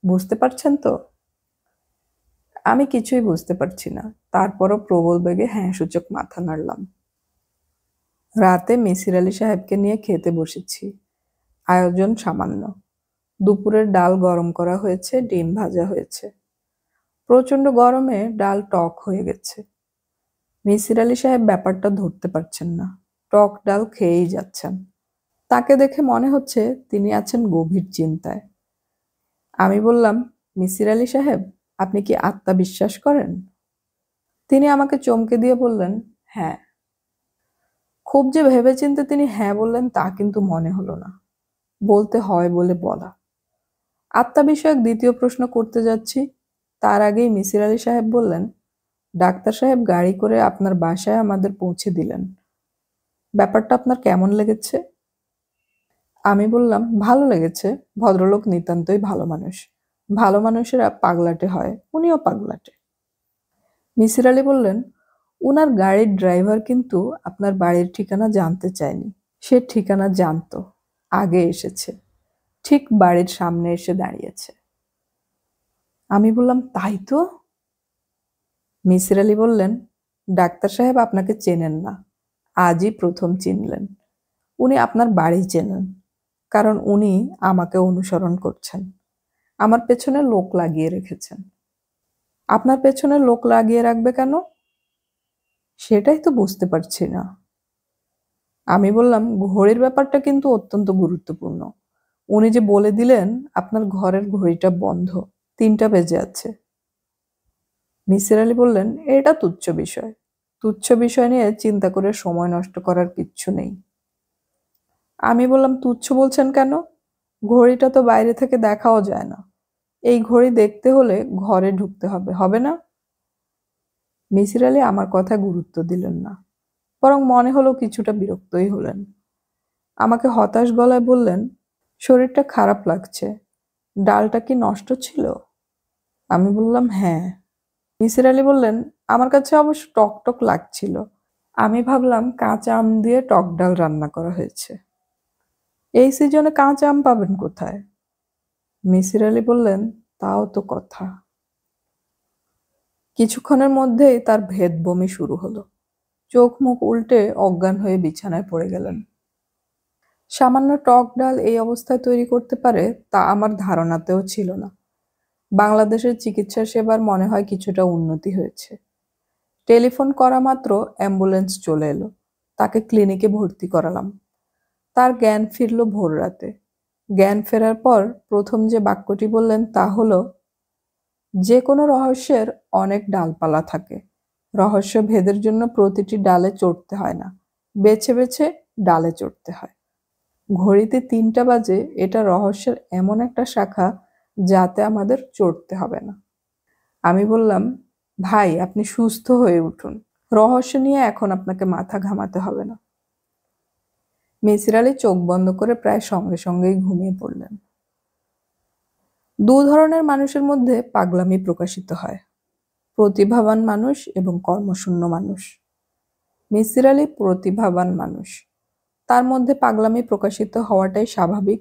বুঝতে পারছেন তো? আমি কিছুই বুঝতে পারছি না, তারপরও প্রবল বেগে হ্যাঁ সূচক মাথা নাড়লাম। রাতে মিসির আলি সাহেবকে নিয়ে খেতে বসেছি। আয়োজন সামান্য। দুপুরের ডাল গরম করা হয়েছে, ডিম ভাজা হয়েছে। প্রচণ্ড গরমে ডাল টক হয়ে গেছে। মিসির আলি সাহেব ব্যাপারটা ধরতে পারছেন না, টক ডাল খেয়েই যাচ্ছেন। তাকে দেখে মনে হচ্ছে তিনি আছেন গভীর চিন্তায়। আমি বললাম, মিসির আলি সাহেব, আপনি কি আত্মা বিশ্বাস করেন? তিনি আমাকে চমকে দিয়ে বললেন, হ্যাঁ। খুব যে ভেবেচিন্তে তিনি হ্যাঁ বললেন তা কিন্তু মনে হলো না। বলতে হয় বলে বলা। আত্মা বিষয়ক দ্বিতীয় প্রশ্ন করতে যাচ্ছি, তার আগেই মিসির আলি সাহেব বললেন, ডাক্তার সাহেব গাড়ি করে আপনার বাসায় আমাদের পৌঁছে দিলেন। ব্যাপারটা আপনার কেমন লেগেছে? আমি বললাম, ভালো লেগেছে। ভদ্রলোক নিতান্তই ভালো মানুষ। ভালো মানুষেরা পাগলাটে হয়, উনিও পাগলাটে। মিসির আলি বললেন, উনার গাড়ির ড্রাইভার কিন্তু আপনার বাড়ির ঠিকানা জানতে চায়নি। সে ঠিকানা জানতো, আগে এসেছে, ঠিক বাড়ির সামনে এসে দাঁড়িয়েছে। আমি বললাম, তাই তো? মিসির আলি বললেন, ডাক্তার সাহেব আপনাকে চেনেন না, আজই প্রথম চিনলেন। উনি আপনার বাড়ি চেনেন, কারণ উনি আমাকে অনুসরণ করছেন, আমার পেছনে লোক লাগিয়ে রেখেছেন। আপনার পেছনে লোক লাগিয়ে রাখবে কেন? সেটাই তো বুঝতে পারছি না। আমি বললাম, ঘড়ির ব্যাপারটা কিন্তু অত্যন্ত গুরুত্বপূর্ণ। উনি যে বলে দিলেন আপনার ঘরের ঘড়িটা বন্ধ, 3টা বেজে আছে। মিসির আলি বললেন, এটা তুচ্ছ বিষয়। তুচ্ছ বিষয় নিয়ে চিন্তা করে সময় নষ্ট করার কিচ্ছু নেই। আমি বললাম, তুচ্ছ বলছেন কেন? ঘড়িটা তো বাইরে থেকে দেখাও যায় না। এই ঘড়ি দেখতে হলে ঘরে ঢুকতে হবে, হবে না? মিসির আলি আমার কথায় গুরুত্ব দিলেন না, বরং মনে হলো কিছুটা বিরক্তই হলেন। আমাকে হতাশ গলায় বললেন, শরীরটা খারাপ লাগছে। ডালটা কি নষ্ট ছিল? আমি বললাম, হ্যাঁ। মিসির আলি বললেন, আমার কাছে অবশ্য টক টক লাগছিল। আমি ভাবলাম কাঁচা আম দিয়ে টক ডাল রান্না করা হয়েছে। এই সিজনে কাঁচা আম পাবেন কোথায়? মিসির আলি বললেন, তাও তো কথা। কিছুক্ষণের মধ্যেই তার ভেদ বমি শুরু হলো। চোখ মুখ উল্টে অজ্ঞান হয়ে বিছানায় পড়ে গেলেন। সামান্য টক ডাল এই অবস্থায় তৈরি করতে পারে তা আমার ধারণাতেও ছিল না। বাংলাদেশের চিকিৎসা সেবার মনে হয় কিছুটা উন্নতি হয়েছে। টেলিফোন করা মাত্র অ্যাম্বুলেন্স চলে এলো। তাকে ক্লিনিকে ভর্তি করালাম। তার জ্ঞান ফিরল ভোর রাতে। জ্ঞান ফেরার পর প্রথম যে বাক্যটি বললেন তা হলো, যে কোনো রহস্যের অনেক ডালপালা থাকে। রহস্য ভেদের জন্য প্রতিটি ডালে চড়তে হয় না, বেছে বেছে ডালে চড়তে হয়। ঘড়িতে 3টা বাজে, এটা রহস্যের এমন একটা শাখা যাতে আমাদের চড়তে হবে না। আমি বললাম, ভাই আপনি সুস্থ হয়ে উঠুন, রহস্য নিয়ে এখন আপনাকে মাথা ঘামাতে হবে না। মিসির আলি চোখ বন্ধ করে প্রায় সঙ্গে সঙ্গেই ঘুমিয়ে পড়লেন। 2 ধরনের মানুষের মধ্যে পাগলামি প্রকাশিত হয়, প্রতিভাবান মানুষ এবং কর্মশূন্য মানুষ। মিসির আলি প্রতিভাবান মানুষ, তার মধ্যে পাগলামি প্রকাশিত হওয়াটাই স্বাভাবিক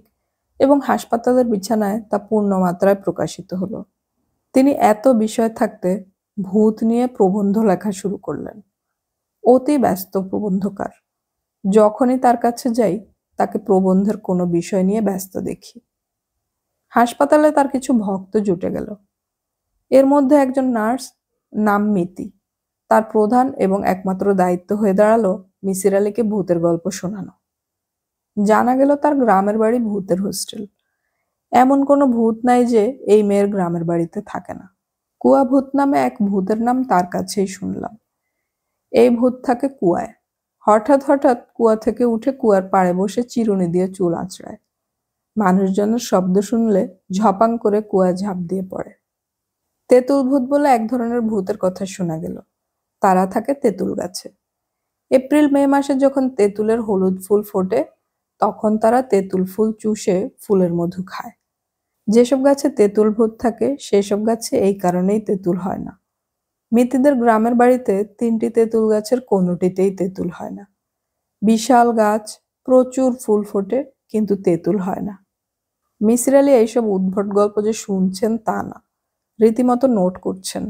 এবং হাসপাতালের বিছানায় তা পূর্ণ মাত্রায় প্রকাশিত হলো। তিনি এত বিষয় থাকতে ভূত নিয়ে প্রবন্ধ লেখা শুরু করলেন। অতি ব্যস্ত প্রবন্ধকার। যখনই তার কাছে যাই তাকে প্রবন্ধের কোনো বিষয় নিয়ে ব্যস্ত দেখি। হাসপাতালে তার কিছু ভক্ত জুটে গেল। এর মধ্যে একজন নার্স, নাম মিতি। তার প্রধান এবং একমাত্র দায়িত্ব হয়ে দাঁড়ালো মিসির আলীকে ভূতের গল্প শোনানো। জানা গেল তার গ্রামের বাড়ি ভূতের হোস্টেল। এমন কোনো ভূত নাই যে এই মেয়ের গ্রামের বাড়িতে থাকে না। কুয়া ভূত নামে এক ভূতের নাম তার কাছেই শুনলাম। এই ভূত থাকে কুয়ায়। হঠাৎ হঠাৎ কুয়া থেকে উঠে কুয়ার পাড়ে বসে চিরুনি দিয়ে চুল আঁচড়ায়। মানুষজনের শব্দ শুনলে ঝপাং করে কুয়ায় ঝাঁপ দিয়ে পড়ে। তেঁতুল ভূত বলে এক ধরনের ভূতের কথা শোনা গেল। তারা থাকে তেঁতুল গাছে। এপ্রিল মে মাসে যখন তেঁতুলের হলুদ ফুল ফোটে তখন তারা তেঁতুল ফুল চুষে ফুলের মধু খায়। যেসব গাছে তেঁতুল ভূত থাকে সেসব গাছে এই কারণেই তেঁতুল হয় না। মিতিদের গ্রামের বাড়িতে 3টি তেঁতুল গাছের কোনোটিতেই তেঁতুল হয় না। বিশাল গাছ, প্রচুর ফুল ফোটে, কিন্তু তেঁতুল হয় না। মিসির আলী এইসব উদ্ভট গল্প যে শুনছেন তা না, রীতিমতো নোট করছেন,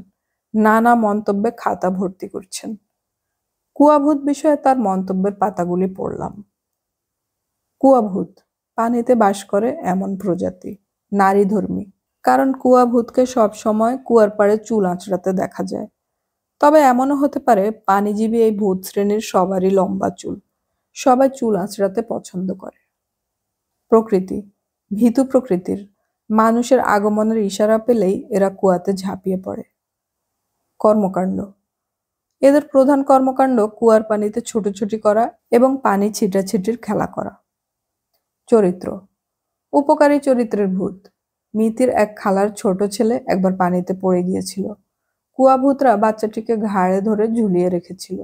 নানা মন্তব্যে খাতা ভর্তি করছেন। কুয়াভূত বিষয়ে তার মন্তব্যের পাতাগুলি পড়লাম। কুয়াভূত পানিতে বাস করে এমন প্রজাতি, নারীধর্মী। কারণ কুয়াভূতকে সব সময় কুয়ার পাড়ে চুল আঁচড়াতে দেখা যায়। তবে এমনও হতে পারে পানিজীবী এই ভূত শ্রেণীর সবারই লম্বা চুল, সবাই চুল আঁচড়াতে পছন্দ করে। প্রকৃতি ভীতু প্রকৃতির, মানুষের আগমনের ইশারা পেলেই এরা কুয়াতে ঝাঁপিয়ে পড়ে। কর্মকাণ্ড এদের প্রধান কর্মকাণ্ড কুয়ার পানিতে ছুটোছুটি করা এবং পানি ছিটাছিটির খেলা করা। চরিত্র উপকারী চরিত্রের ভূত। মিতির এক খালার ছোট ছেলে একবার পানিতে পড়ে গিয়েছিল। কুয়াভূতরা বাচ্চাটিকে ঘাড়ে ধরে ঝুলিয়ে রেখেছিল।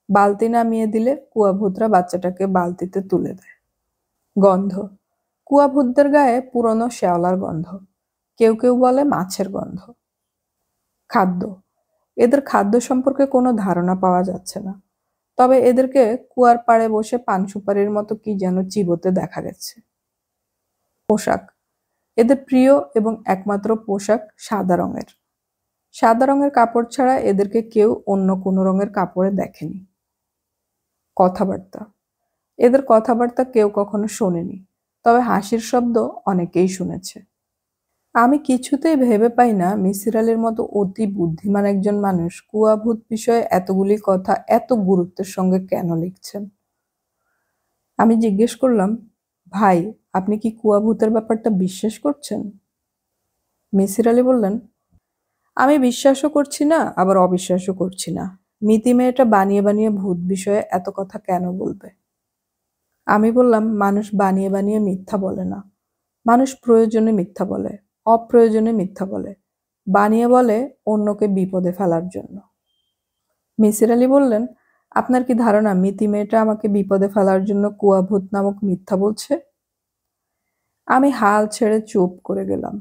বালতি নামিয়ে দিলে কুয়াভূতরা বাচ্চাটাকে বালতিতে তুলে দেয়। গন্ধ কুয়াভূতদের গায়ে পুরনো শ্যাওলার গন্ধ, কেউ কেউ বলে মাছের গন্ধ। খাদ্য এদের খাদ্য সম্পর্কে কোনো ধারণা পাওয়া যাচ্ছে না, তবে এদেরকে কুয়ার পাড়ে বসে পান সুপারির মতো কি যেন চিবোতে দেখা গেছে। পোশাক এদের প্রিয় এবং একমাত্র পোশাক সাদা রঙের। সাদা রঙের কাপড় ছাড়া এদেরকে কেউ অন্য কোনো রঙের কাপড়ে দেখেনি। কথাবার্তা এদের কথাবার্তা কেউ কখনো শোনেনি, তবে হাসির শব্দ অনেকেই শুনেছে। আমি কিছুতেই ভেবে পাই না মিসির আলীর মতো অতি বুদ্ধিমান একজন মানুষ কুয়াভূত বিষয়ে এতগুলি কথা এত গুরুত্বের সঙ্গে কেন লিখছেন। আমি জিজ্ঞেস করলাম, ভাই, আপনি কি কুয়াভূতের ব্যাপারটা বিশ্বাস করছেন? মিসির আলী বললেন, আমি বিশ্বাসও করছি না, আবার অবিশ্বাসও করছি না। মিতি মেয়েটা বানিয়ে বানিয়ে ভূত বিষয়ে এত কথা কেন বলবে? আমি বললাম, মানুষ বানিয়ে বানিয়ে মিথ্যা বলে না। মানুষ প্রয়োজনে মিথ্যা বলে, অপ্রয়োজনে মিথ্যা বলে। বানিয়ে বলে অন্যকে বিপদে ফেলার জন্য। মিসির আলী বললেন, আপনার কি ধারণা মিতি মেয়েটা আমাকে বিপদে ফেলার জন্য কুয়াভূত নামক মিথ্যা বলছে? আমি হাল ছেড়ে চুপ করে গেলাম।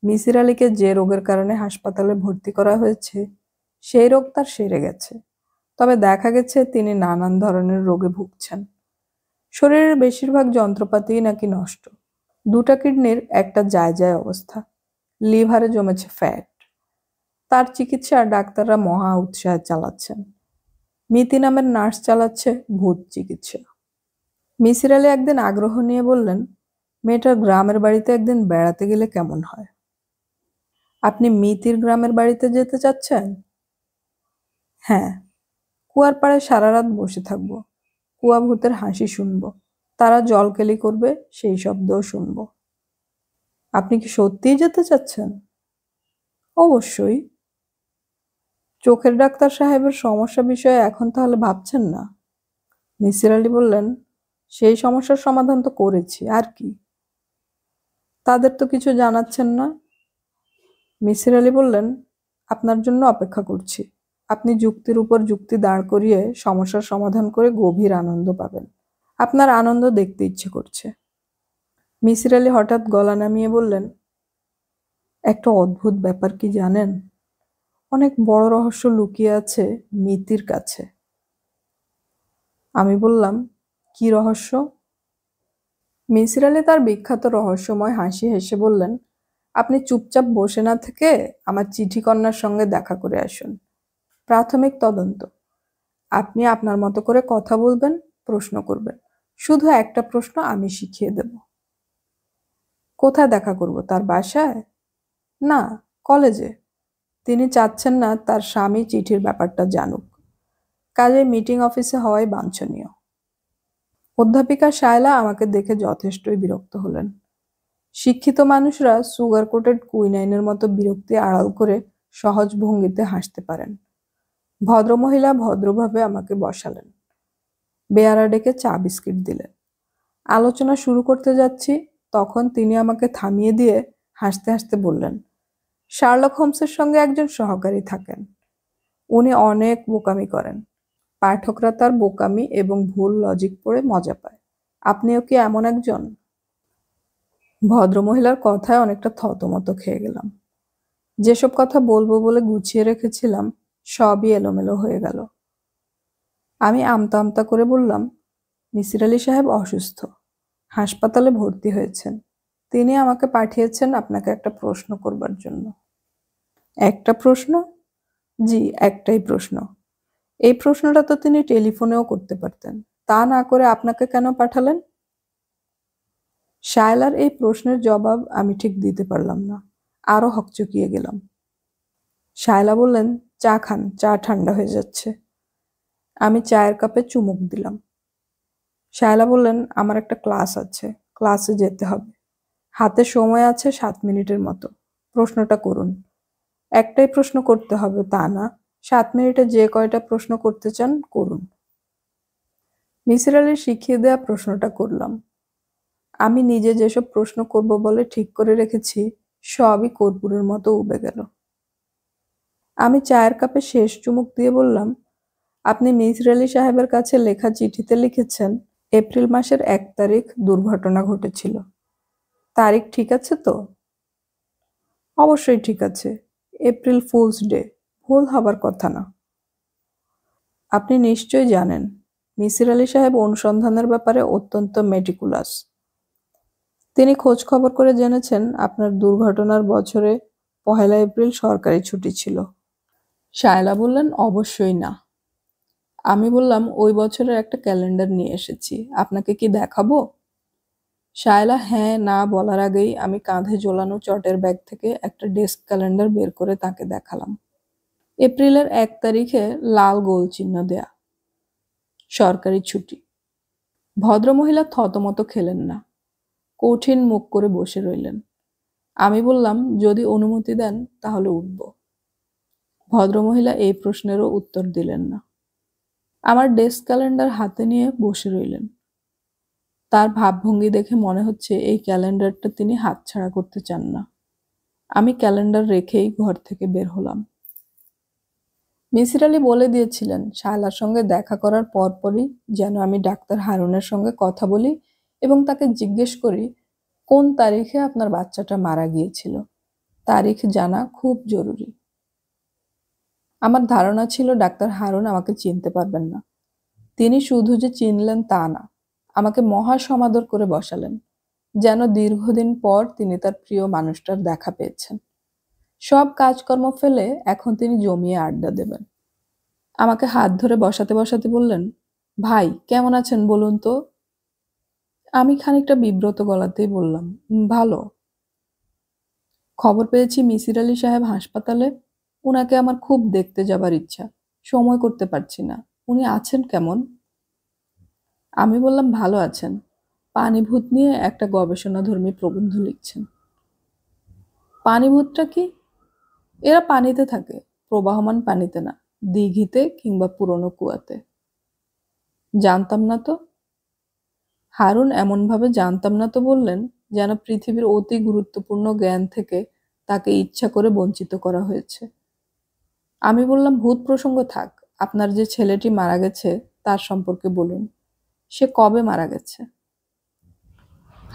মিসির আলীকে যে রোগের কারণে হাসপাতালে ভর্তি করা হয়েছে সেই রোগ তার সেরে গেছে, তবে দেখা গেছে তিনি নানান ধরনের রোগে ভুগছেন। শরীরের বেশিরভাগ যন্ত্রপাতিই নাকি নষ্ট। 2টা কিডনির একটা যায় যায় অবস্থা, লিভারে জমেছে ফ্যাট। তার চিকিৎসা ডাক্তাররা মহা উৎসাহে চালাচ্ছেন। মিতি নামের নার্স চালাচ্ছে ভূত চিকিৎসা। মিসির আলী একদিন আগ্রহ নিয়ে বললেন, মেয়েটার গ্রামের বাড়িতে একদিন বেড়াতে গেলে কেমন হয়? আপনি মিতির গ্রামের বাড়িতে যেতে চাচ্ছেন? হ্যাঁ, কুয়ার পাড়ে সারা রাত বসে থাকবো, কুয়া ভূতের হাসি শুনবো, তারা জলকেলি করবে সেই শব্দও শুনবো। আপনি কি সত্যিই যেতে চাচ্ছেন? অবশ্যই। চোখের ডাক্তার সাহেবের সমস্যা বিষয়ে এখন তাহলে ভাবছেন না? মিসির আলী বললেন, সেই সমস্যার সমাধান তো করেছি, আর কি? তাদের তো কিছু জানাচ্ছেন না। মিসির আলী বললেন, আপনার জন্য অপেক্ষা করছি। আপনি যুক্তির উপর যুক্তি দাঁড় করিয়ে সমস্যার সমাধান করে গভীর আনন্দ পাবেন। আপনার আনন্দ দেখতে ইচ্ছে করছে। মিসির আলী হঠাৎ গলা নামিয়ে বললেন, একটা অদ্ভুত ব্যাপার কি জানেন? অনেক বড় রহস্য লুকিয়ে আছে মিতির কাছে। আমি বললাম, কি রহস্য? মিসির আলী তার বিখ্যাত রহস্যময় হাসি হেসে বললেন, আপনি চুপচাপ বসে না থেকে আমার চিঠি কন্যার সঙ্গে দেখা করে আসুন। প্রাথমিক তদন্ত, আপনি আপনার মতো করে কথা বলবেন, প্রশ্ন করবেন। শুধু একটা প্রশ্ন আমি শিখিয়ে দেব। কোথায় দেখা করব? তার বাসায়? না, কলেজে। তিনি চাচ্ছেন না তার স্বামী চিঠির ব্যাপারটা জানুক। কাজেই মিটিং অফিসে হওয়াই বাঞ্ছনীয়। অধ্যাপিকা শায়লা আমাকে দেখে যথেষ্টই বিরক্ত হলেন। শিক্ষিত মানুষরা সুগার কোটেড কুইনাইনের মতো বিরক্তি আড়াল করে সহজ ভঙ্গিতে হাসতে পারেন। ভদ্রমহিলা ভদ্রভাবে আমাকে বসালেন। বেয়ারা ডেকে চা বিস্কিট দিলেন। আলোচনা শুরু করতে যাচ্ছি, তখন তিনি আমাকে থামিয়ে দিয়ে হাসতে হাসতে বললেন, শার্লক হোমসের সঙ্গে একজন সহকারী থাকেন। উনি অনেক বোকামি করেন। পাঠকরা তার বোকামি এবং ভুল লজিক পড়ে মজা পায়। আপনিও কি এমন একজন? ভদ্রমহিলার কথায় অনেকটা থতমত খেয়ে গেলাম। যেসব কথা বলবো বলে গুছিয়ে রেখেছিলাম সবই এলোমেলো হয়ে গেল। আমি আমতা আমতা করে বললাম, মিসির আলি সাহেব অসুস্থ, হাসপাতালে ভর্তি হয়েছেন। তিনি আমাকে পাঠিয়েছেন আপনাকে একটা প্রশ্ন করবার জন্য। একটা প্রশ্ন? জি, একটাই প্রশ্ন। এই প্রশ্নটা তো তিনি টেলিফোনেও করতে পারতেন। তা না করে আপনাকে কেন পাঠালেন? শায়লার এই প্রশ্নের জবাব আমি ঠিক দিতে পারলাম না। আরো হকচকিয়ে গেলাম। শায়লা বললেন, চা খান, চা ঠান্ডা হয়ে যাচ্ছে। আমি চায়ের কাপে চুমুক দিলাম। শায়লা বললেন, আমার একটা ক্লাস আছে, ক্লাসে যেতে হবে। হাতে সময় আছে 7 মিনিটের মতো। প্রশ্নটা করুন। একটাই প্রশ্ন করতে হবে তা না, 7 মিনিটে যে কয়টা প্রশ্ন করতে চান করুন। মিসির আলির শিখিয়ে দেয়া প্রশ্নটা করলাম। আমি নিজে যেসব প্রশ্ন করব বলে ঠিক করে রেখেছি সবই কর্পূরের মতো উবে গেল। আমি চায়ের কাপে শেষ চুমুক দিয়ে বললাম, আপনি মিসির আলি সাহেবের কাছে লেখা চিঠিতে লিখেছেন এপ্রিল মাসের 1 তারিখ দুর্ঘটনা ঘটেছিল। তারিখ ঠিক আছে তো? অবশ্যই ঠিক আছে। এপ্রিল ফুলস ডে, ভুল হবার কথা না। আপনি নিশ্চয়ই জানেন মিসির আলি সাহেব অনুসন্ধানের ব্যাপারে অত্যন্ত মেটিকুলাস। তিনি খোঁজ খবর করে জেনেছেন আপনার দুর্ঘটনার বছরে 1 এপ্রিল সরকারি ছুটি ছিল। শায়লা বললেন, অবশ্যই না। আমি বললাম, ওই বছরের একটা ক্যালেন্ডার নিয়ে এসেছি, আপনাকে কি দেখাবো? শায়লা হ্যাঁ না বলার আগেই আমি কাঁধে ঝোলানো চটের ব্যাগ থেকে একটা ডেস্ক ক্যালেন্ডার বের করে তাকে দেখালাম। এপ্রিলের 1 তারিখে লাল গোল চিহ্ন দেয়া, সরকারি ছুটি। ভদ্রমহিলা থতমত খেলেন না, কঠিন মুখ করে বসে রইলেন। আমি বললাম, যদি অনুমতি দেন তাহলে উঠব। ভদ্রমহিলা এই প্রশ্নেরও উত্তর দিলেন না। আমার ডেস্ক ক্যালেন্ডার হাতে নিয়ে বসে রইলেন। তার ভাবভঙ্গি দেখে মনে হচ্ছে এই ক্যালেন্ডারটা তিনি হাতছাড়া করতে চান না। আমি ক্যালেন্ডার রেখেই ঘর থেকে বের হলাম। মিসির আলি বলে দিয়েছিলেন শায়লার সঙ্গে দেখা করার পরপরই যেন আমি ডাক্তার হারুনের সঙ্গে কথা বলি এবং তাকে জিজ্ঞেস করি কোন তারিখে আপনার বাচ্চাটা মারা গিয়েছিল। তারিখ জানা খুব জরুরি। আমার ধারণা ছিল ডাক্তার হারুন আমাকে চিনতে পারবেন না। তিনি শুধু যে চিনলেন তা না, আমাকে মহা সমাদর করে বসালেন, যেন দীর্ঘদিন পর তিনি তার প্রিয় মানুষটার দেখা পেয়েছেন। সব কাজকর্ম ফেলে এখন তিনি জমিয়ে আড্ডা দেবেন। আমাকে হাত ধরে বসাতে বসাতে বললেন, ভাই কেমন আছেন বলুন তো? আমি খানিকটা বিব্রত গলাতেই বললাম, ভালো। খবর পেয়েছি মিসির আলি সাহেব হাসপাতালে। উনাকে আমার খুব দেখতে যাবার ইচ্ছা, সময় করতে পারছি না। উনি আছেন কেমন? আমি বললাম, ভালো আছেন। পানিভূত নিয়ে একটা গবেষণাধর্মী প্রবন্ধ লিখছেন। পানিভূতটা কি? এরা পানিতে থাকে, প্রবাহমান পানিতে না, দিঘিতে কিংবা পুরনো কুয়াতে। জানতাম না তো। হারুন এমনভাবে জানতাম না তো বললেন যেন পৃথিবীর অতি গুরুত্বপূর্ণ জ্ঞান থেকে তাকে ইচ্ছা করে বঞ্চিত করা হয়েছে। আমি বললাম, ভূত প্রসঙ্গ থাক, আপনার যে ছেলেটি মারা গেছে তার সম্পর্কে বলুন। সে কবে মারা গেছে?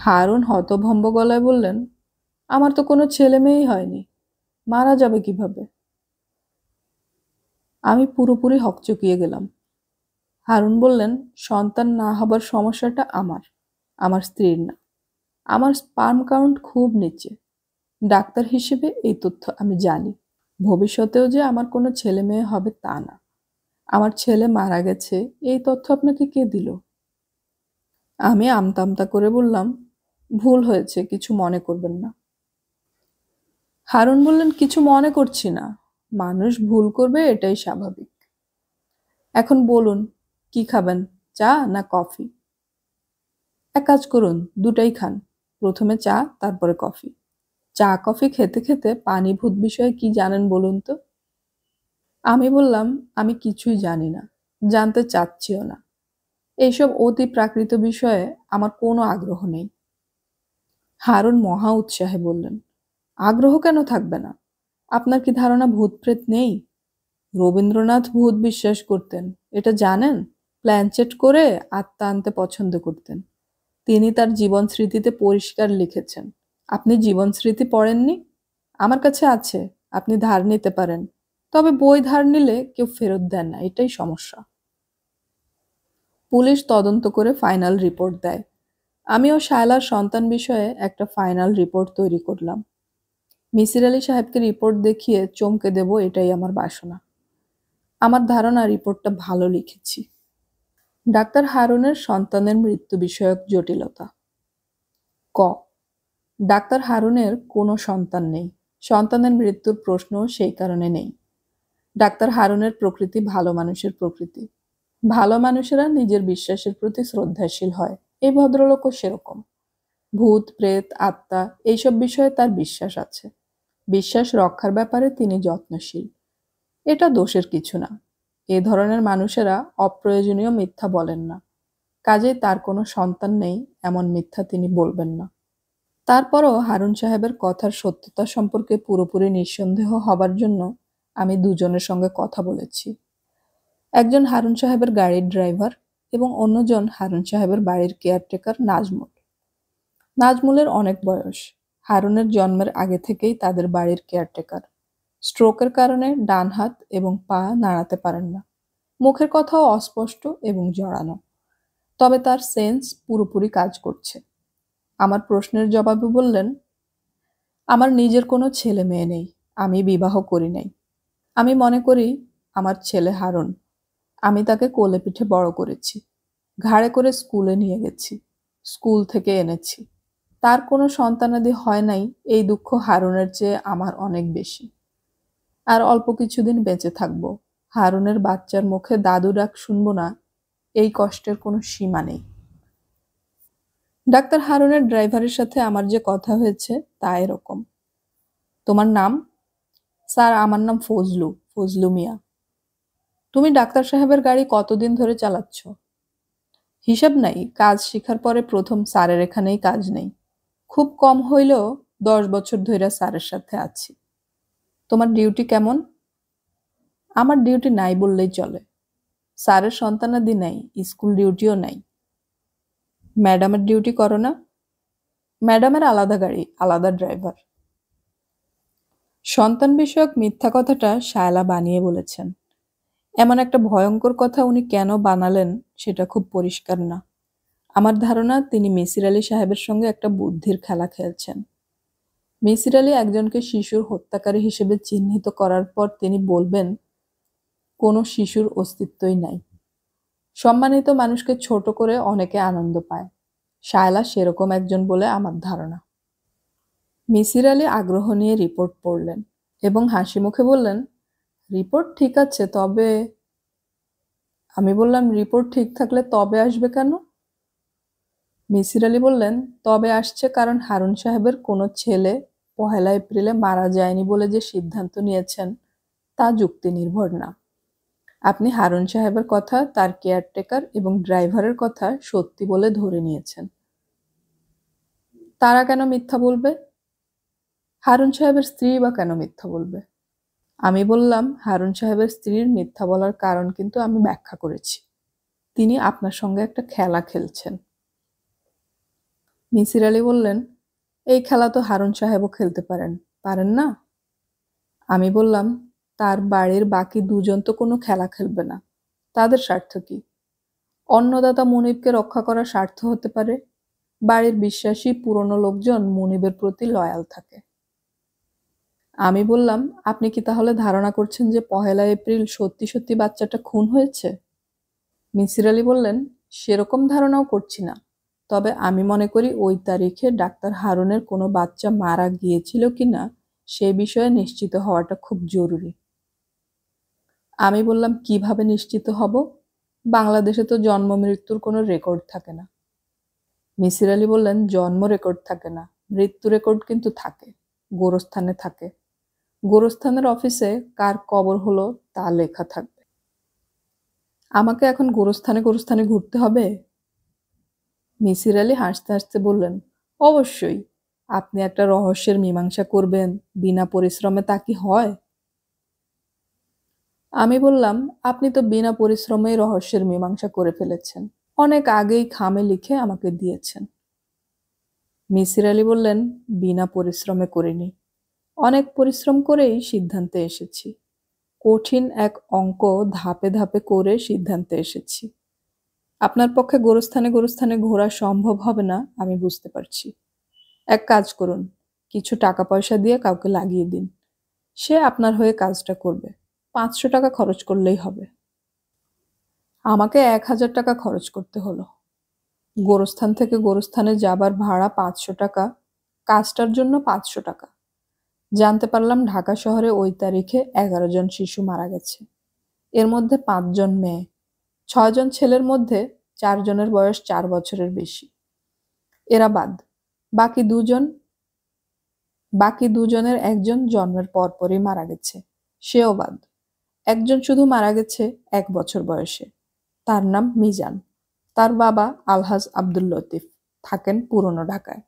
হারুন হতভম্ব গলায় বললেন, আমার তো কোনো ছেলে মেয়েই হয়নি, মারা যাবে কিভাবে? আমি পুরোপুরি হকচকিয়ে গেলাম। হারুন বললেন, সন্তান না হবার সমস্যাটা আমার স্ত্রীর না। আমার স্পার্ম কাউন্ট খুব নিচে। ডাক্তার হিসেবে এই তথ্য আমি জানি। ভবিষ্যতেও যে আমার কোনো ছেলে মেয়ে হবে তা না। আমার ছেলে মারা গেছে, এই তথ্য আপনাকে কে দিল? আমি আমতা আমতা করে বললাম, ভুল হয়েছে, কিছু মনে করবেন না। হারুন বললেন, কিছু মনে করছি না, মানুষ ভুল করবে, এটাই স্বাভাবিক। এখন বলুন, কি খাবেন, চা না কফি? এক কাজ করুন, দুটাই খান, প্রথমে চা তারপরে কফি। চা কফি খেতে খেতে পানি ভূত বিষয়ে কি জানেন বলুন তো? আমি বললাম, আমি কিছুই জানি না, জানতে চাচ্ছিও না। এইসব অতি প্রাকৃত বিষয়ে আমার কোনো আগ্রহ নেই। হারুন মহা উৎসাহে বললেন, আগ্রহ কেন থাকবে না? আপনার কি ধারণা ভূত প্রেত নেই? রবীন্দ্রনাথ ভূত বিশ্বাস করতেন, এটা জানেন? প্ল্যানচেট করে আত্মা আনতে পছন্দ করতেন। তিনি তার জীবন স্মৃতিতে পরিষ্কার লিখেছেন। আপনি জীবন স্মৃতি পড়েননি? আমার কাছে আছে, আপনি ধার নিতে পারেন। তবে বই ধার নিলে কেউ ফেরত দেন না, এটাই সমস্যা। পুলিশ তদন্ত করে ফাইনাল রিপোর্ট দেয়। আমিও শায়লার সন্তান বিষয়ে একটা ফাইনাল রিপোর্ট তৈরি করলাম। মিসির আলি সাহেবকে রিপোর্ট দেখিয়ে চমকে দেব, এটাই আমার বাসনা। আমার ধারণা রিপোর্টটা ভালো লিখেছি। ডাক্তার হারুনের সন্তানের মৃত্যু বিষয়ক জটিলতা। ক, ডাক্তার হারুনের কোনো সন্তান নেই। সন্তানের মৃত্যুর প্রশ্নও সেই কারণে নেই। ডাক্তার হারুনের প্রকৃতি ভালো মানুষের প্রকৃতি। ভালো মানুষেরা নিজের বিশ্বাসের প্রতি শ্রদ্ধাশীল হয়। এই ভদ্রলোকও সেরকম। ভূত, প্রেত, আত্মা এইসব বিষয়ে তার বিশ্বাস আছে। বিশ্বাস রক্ষার ব্যাপারে তিনি যত্নশীল। এটা দোষের কিছু না। এ ধরনের মানুষেরা অপ্রয়োজনীয় মিথ্যা বলেন না। কাজেই তার কোনো সন্তান নেই এমন মিথ্যা তিনি বলবেন না। তারপরও হারুন সাহেবের কথার সত্যতা সম্পর্কে পুরোপুরি নিঃসন্দেহ হবার জন্য আমি দুজনের সঙ্গে কথা বলেছি। একজন হারুন সাহেবের গাড়ির ড্রাইভার এবং অন্যজন হারুন সাহেবের বাড়ির কেয়ারটেকার নাজমুল। নাজমুলের অনেক বয়স। হারুনের জন্মের আগে থেকেই তাদের বাড়ির কেয়ারটেকার। স্ট্রোকের কারণে ডান হাত এবং পা নাড়াতে পারেন না। মুখের কথাও অস্পষ্ট এবং জড়ানো। তবে তার সেন্স পুরোপুরি কাজ করছে। আমার প্রশ্নের জবাবে বললেন, আমার নিজের কোনো ছেলে মেয়ে নেই। আমি বিবাহ করি নাই। আমি মনে করি আমার ছেলে হারুন। আমি তাকে কোলে পিঠে বড় করেছি। ঘাড়ে করে স্কুলে নিয়ে গেছি। স্কুল থেকে এনেছি। তার কোনো সন্তানাদি হয় নাই, এই দুঃখ হারুনের চেয়ে আমার অনেক বেশি। আর অল্প কিছুদিন বেঁচে থাকবো। হারুনের বাচ্চার মুখে দাদু ডাক শুনবো না, এই কষ্টের কোনো সীমা নেই। ডাক্তার হারুনের ড্রাইভারের সাথে আমার যে কথা হয়েছে তা এরকম। তোমার নাম? স্যার, আমার নাম ফজলু, ফজলু মিয়া। তুমি ডাক্তার সাহেবের গাড়ি কতদিন ধরে চালাচ্ছ? হিসাব নাই, কাজ শিখার পরে প্রথম স্যারের এখানেই কাজ নেই। খুব কম হইলেও 10 বছর ধইরা স্যারের সাথে আছি। তোমার ডিউটি কেমন? আমার ডিউটি নাই বললেই চলে। স্যারের সন্তানাদি নাই, স্কুল ডিউটিও নাই। ম্যাডামের ডিউটি করো না? ম্যাডামের আলাদা গাড়ি, আলাদা ড্রাইভার। সন্তান বিষয়ক মিথ্যা কথাটা শায়লা বানিয়ে বলেছেন। এমন একটা ভয়ঙ্কর কথা উনি কেন বানালেন সেটা খুব পরিষ্কার না। আমার ধারণা তিনি মিসির আলি সাহেবের সঙ্গে একটা বুদ্ধির খেলা খেলছেন। মিসির আলি একজনকে শিশুর হত্যাকারী হিসেবে চিহ্নিত করার পর তিনি বলবেন, কোনো শিশুর অস্তিত্বই নাই। সম্মানিত মানুষকে ছোট করে অনেকে আনন্দ পায়। শায়লা সেরকম একজন বলে আমার ধারণা। মিসির আলি আগ্রহ নিয়ে রিপোর্ট পড়লেন এবং হাসি মুখে বললেন, রিপোর্ট ঠিক আছে, তবে। আমি বললাম, রিপোর্ট ঠিক থাকলে তবে আসবে কেন? মিসির আলি বললেন, তবে আসছে কারণ হারুন সাহেবের কোনো ছেলে 1 এপ্রিলে মারা যায়নি বলে যে সিদ্ধান্ত নিয়েছেন তা যুক্তি নির্ভর না। আপনি হারুন সাহেবের কথা, তার কেয়ারটেকার এবং ড্রাইভারের কথা সত্যি বলে ধরে নিয়েছেন। তারা কেন মিথ্যা বলবে? হারুন সাহেবের স্ত্রী বা কেন মিথ্যা বলবে? আমি বললাম, হারুন সাহেবের স্ত্রীর মিথ্যা বলার কারণ কিন্তু আমি ব্যাখ্যা করেছি। তিনি আপনার সঙ্গে একটা খেলা খেলছেন। মিসির আলি বললেন, এই খেলা তো হারুন সাহেবও খেলতে পারেন, পারেন না? আমি বললাম, তার বাড়ির বাকি দুজন তো কোনো খেলা খেলবে না। তাদের স্বার্থ কি? অন্নদাতা মুনিবকে রক্ষা করার স্বার্থ হতে পারে। বাড়ির বিশ্বাসী পুরনো লোকজন মুনিবের প্রতি লয়াল থাকে। আমি বললাম, আপনি কি তাহলে ধারণা করছেন যে ১লা এপ্রিল সত্যি সত্যি বাচ্চাটা খুন হয়েছে? মিসির আলী বললেন, সেরকম ধারণাও করছি না। তবে আমি মনে করি ওই তারিখে ডাক্তার হারুনের কোনো বাচ্চা মারা গিয়েছিল কিনা সে বিষয়ে নিশ্চিত হওয়াটা খুব জরুরি। আমি বললাম, কিভাবে নিশ্চিত হব? বাংলাদেশে তো জন্ম মৃত্যুর কোনো রেকর্ড থাকে না। মিসির আলী বললেন, জন্ম রেকর্ড থাকে না, মৃত্যু রেকর্ড কিন্তু থাকে, গোরস্থানে থাকে। গোরস্থানের অফিসে কার কবর হলো তা লেখা থাকবে। আমাকে এখন গোরস্থানে গোরস্থানে ঘুরতে হবে? মিসির আলী হাসতে হাসতে বললেন, অবশ্যই। আপনি একটা রহস্যের মীমাংসা করবেন, বিনা পরিশ্রমে তা কি হয়? আমি বললাম, আপনি তো বিনা পরিশ্রমেই রহস্যের মীমাংসা করে ফেলেছেন, অনেক আগেই খামে লিখে আমাকে দিয়েছেন। মিসির আলী বললেন, বিনা পরিশ্রমে করিনি, অনেক পরিশ্রম করেই সিদ্ধান্তে এসেছি। কঠিন এক অঙ্ক ধাপে ধাপে করে সিদ্ধান্তে এসেছি। আপনার পক্ষে গোরস্থানে গোরস্থানে ঘোরা সম্ভব হবে না, আমি বুঝতে পারছি। এক কাজ করুন, কিছু টাকা পয়সা দিয়ে কাউকে লাগিয়ে দিন, সে আপনার হয়ে কাজটা করবে। ৫০০ টাকা খরচ করলেই হবে। আমাকে ১,০০০ টাকা খরচ করতে হলো। গোরস্থান থেকে গোরস্থানে যাবার ভাড়া ৫০০ টাকা, কাজটার জন্য ৫০০ টাকা। জানতে পারলাম ঢাকা শহরে ওই তারিখে ১১ জন শিশু মারা গেছে। এর মধ্যে ৫ জন মেয়ে। ৬ জন ছেলের মধ্যে ৪ জনের বয়স ৪ বছরের বেশি। এরা বাদ। বাকি দুজনের একজন জন্মের পরপরই মারা গেছে, সেও বাদ। একজন শুধু মারা গেছে ১ বছর বয়সে। তার নাম মিজান। তার বাবা আলহাজ আব্দুল লতিফ, থাকেন পুরনো ঢাকায়।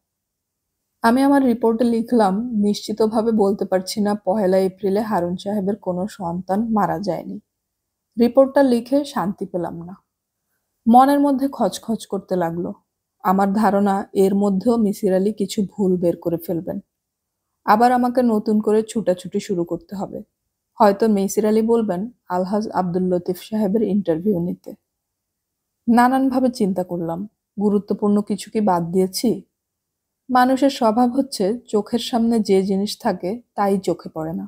আমি আমার রিপোর্টে লিখলাম, নিশ্চিতভাবে বলতে পারছি না ১লা এপ্রিলে হারুন সাহেবের কোনো সন্তান মারা যায়নি। রিপোর্টটা লিখে শান্তি পেলাম না। মনের মধ্যে খচখচ করতে লাগলো। আমার ধারণা এর মধ্যেও মিসির আলী কিছু ভুল বের করে ফেলবেন। আবার আমাকে নতুন করে ছুটাছুটি শুরু করতে হবে। হয়তো মিসির আলী বলবেন আলহাজ আব্দুল লতিফ সাহেবের ইন্টারভিউ নিতে। নানানভাবে চিন্তা করলাম, গুরুত্বপূর্ণ কিছু কি বাদ দিয়েছি? মানুষের স্বভাব হচ্ছে চোখের সামনে যে জিনিস থাকে তাই চোখে পড়ে না।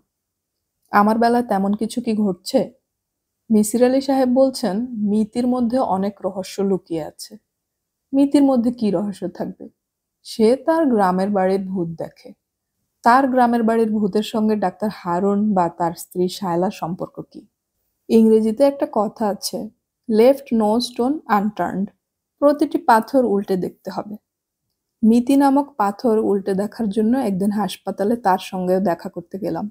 আমার বেলায় তেমন কিছু কি ঘটছে? মিসির আলী সাহেব বলছেন, মিতির মধ্যে অনেক রহস্য লুকিয়ে আছে। মিতির মধ্যে কি রহস্য থাকবে? সে তার গ্রামের বাড়ির ভূত দেখে। তার গ্রামের বাড়ির ভূতের সঙ্গে ডাক্তার হারুন বা তার স্ত্রী শায়লার সম্পর্ক কি? ইংরেজিতে একটা কথা আছে, লেফট নো স্টোন আনটার্নড। প্রতিটি পাথর উল্টে দেখতে হবে। মিতি নামক পাথর উল্টে দেখার জন্য একদিন হাসপাতালে তার সঙ্গেও দেখা করতে গেলাম।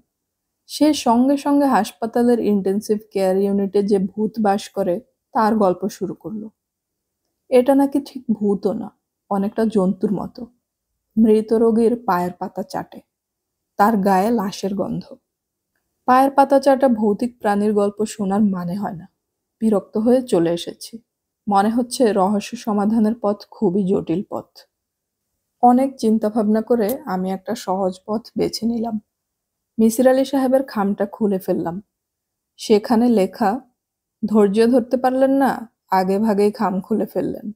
সে সঙ্গে সঙ্গে হাসপাতালের ইন্টেন্সিভ কেয়ার ইউনিটে যে ভূত বাস করে তার গল্প শুরু করলো। এটা নাকি ঠিক ভূতও না, অনেকটা জন্তুর মতো। মৃত রোগীর পায়ের পাতা চাটে, তার গায়ে লাশের গন্ধ। পায়ের পাতা চাটা ভৌতিক প্রাণীর গল্প শোনার মানে হয় না। বিরক্ত হয়ে চলে এসেছি। মনে হচ্ছে রহস্য সমাধানের পথ খুবই জটিল পথ। অনেক চিন্তাভাবনা করে আমি একটা সহজ পথ বেছে নিলাম। মিসির আলী সাহেবের খামটা খুলে ফেললাম। সেখানে লেখা, ধৈর্য ধরতে পারলেন না, আগে ভাগেই খাম খুলে ফেললেন।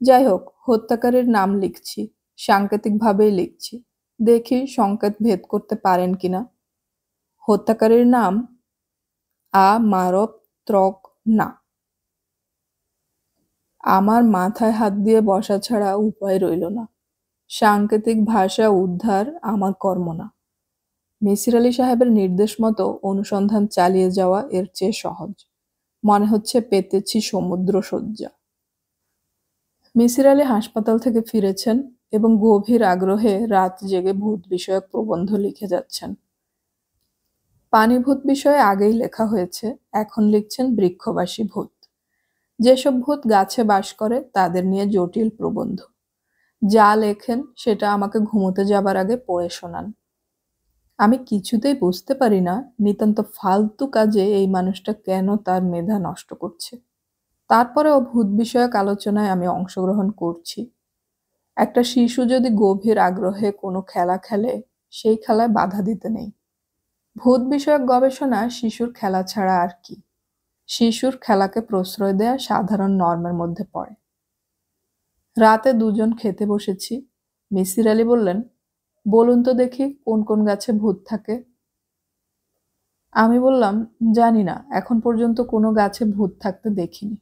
যাই হোক, হত্যাকারীর নাম লিখছি, সাংকেতিকভাবেই লিখছি, দেখি সংকেত ভেদ করতে পারেন কিনা। হত্যাকারীর নাম মারব ত্রক না। আমার মাথায় হাত দিয়ে বসা ছাড়া উপায় রইল না। সাংকেতিক ভাষা উদ্ধার আমার কর্ম না। মিসির আলী সাহেবের নির্দেশ মতো অনুসন্ধান চালিয়ে যাওয়া এর চেয়ে সহজ। মনে হচ্ছে পেতেছি সমুদ্র শয্যা। মিসির আলী হাসপাতাল থেকে ফিরেছেন এবং গভীর আগ্রহে রাত জেগে ভূত বিষয়ক প্রবন্ধ লিখে যাচ্ছেন। পানিভূত বিষয়ে আগেই লেখা হয়েছে, এখন লিখছেন বৃক্ষবাসী ভূত। যেসব ভূত গাছে বাস করে তাদের নিয়ে জটিল প্রবন্ধ। যা লেখেন সেটা আমাকে ঘুমোতে যাবার আগে পড়ে শোনান। আমি কিছুতেই বুঝতে পারি না নিতান্ত ফালতু কাজে এই মানুষটা কেন তার মেধা নষ্ট করছে। তারপরেও ভূত বিষয়ক আলোচনায় আমি অংশগ্রহণ করছি। একটা শিশু যদি গভীর আগ্রহে কোনো খেলা খেলে, সেই খেলায় বাধা দিতে নেই। ভূত বিষয়ক গবেষণা শিশুর খেলা ছাড়া আর কি? শিশুর খেলাকে প্রশ্রয় দেয়া সাধারণ নর্মের মধ্যে পড়ে। রাতে দুজন খেতে বসেছি। মিসির আলী বললেন, বলুন তো দেখি কোন কোন গাছে ভূত থাকে। আমি বললাম, জানি না, এখন পর্যন্ত কোনো গাছে ভূত থাকতে দেখিনি।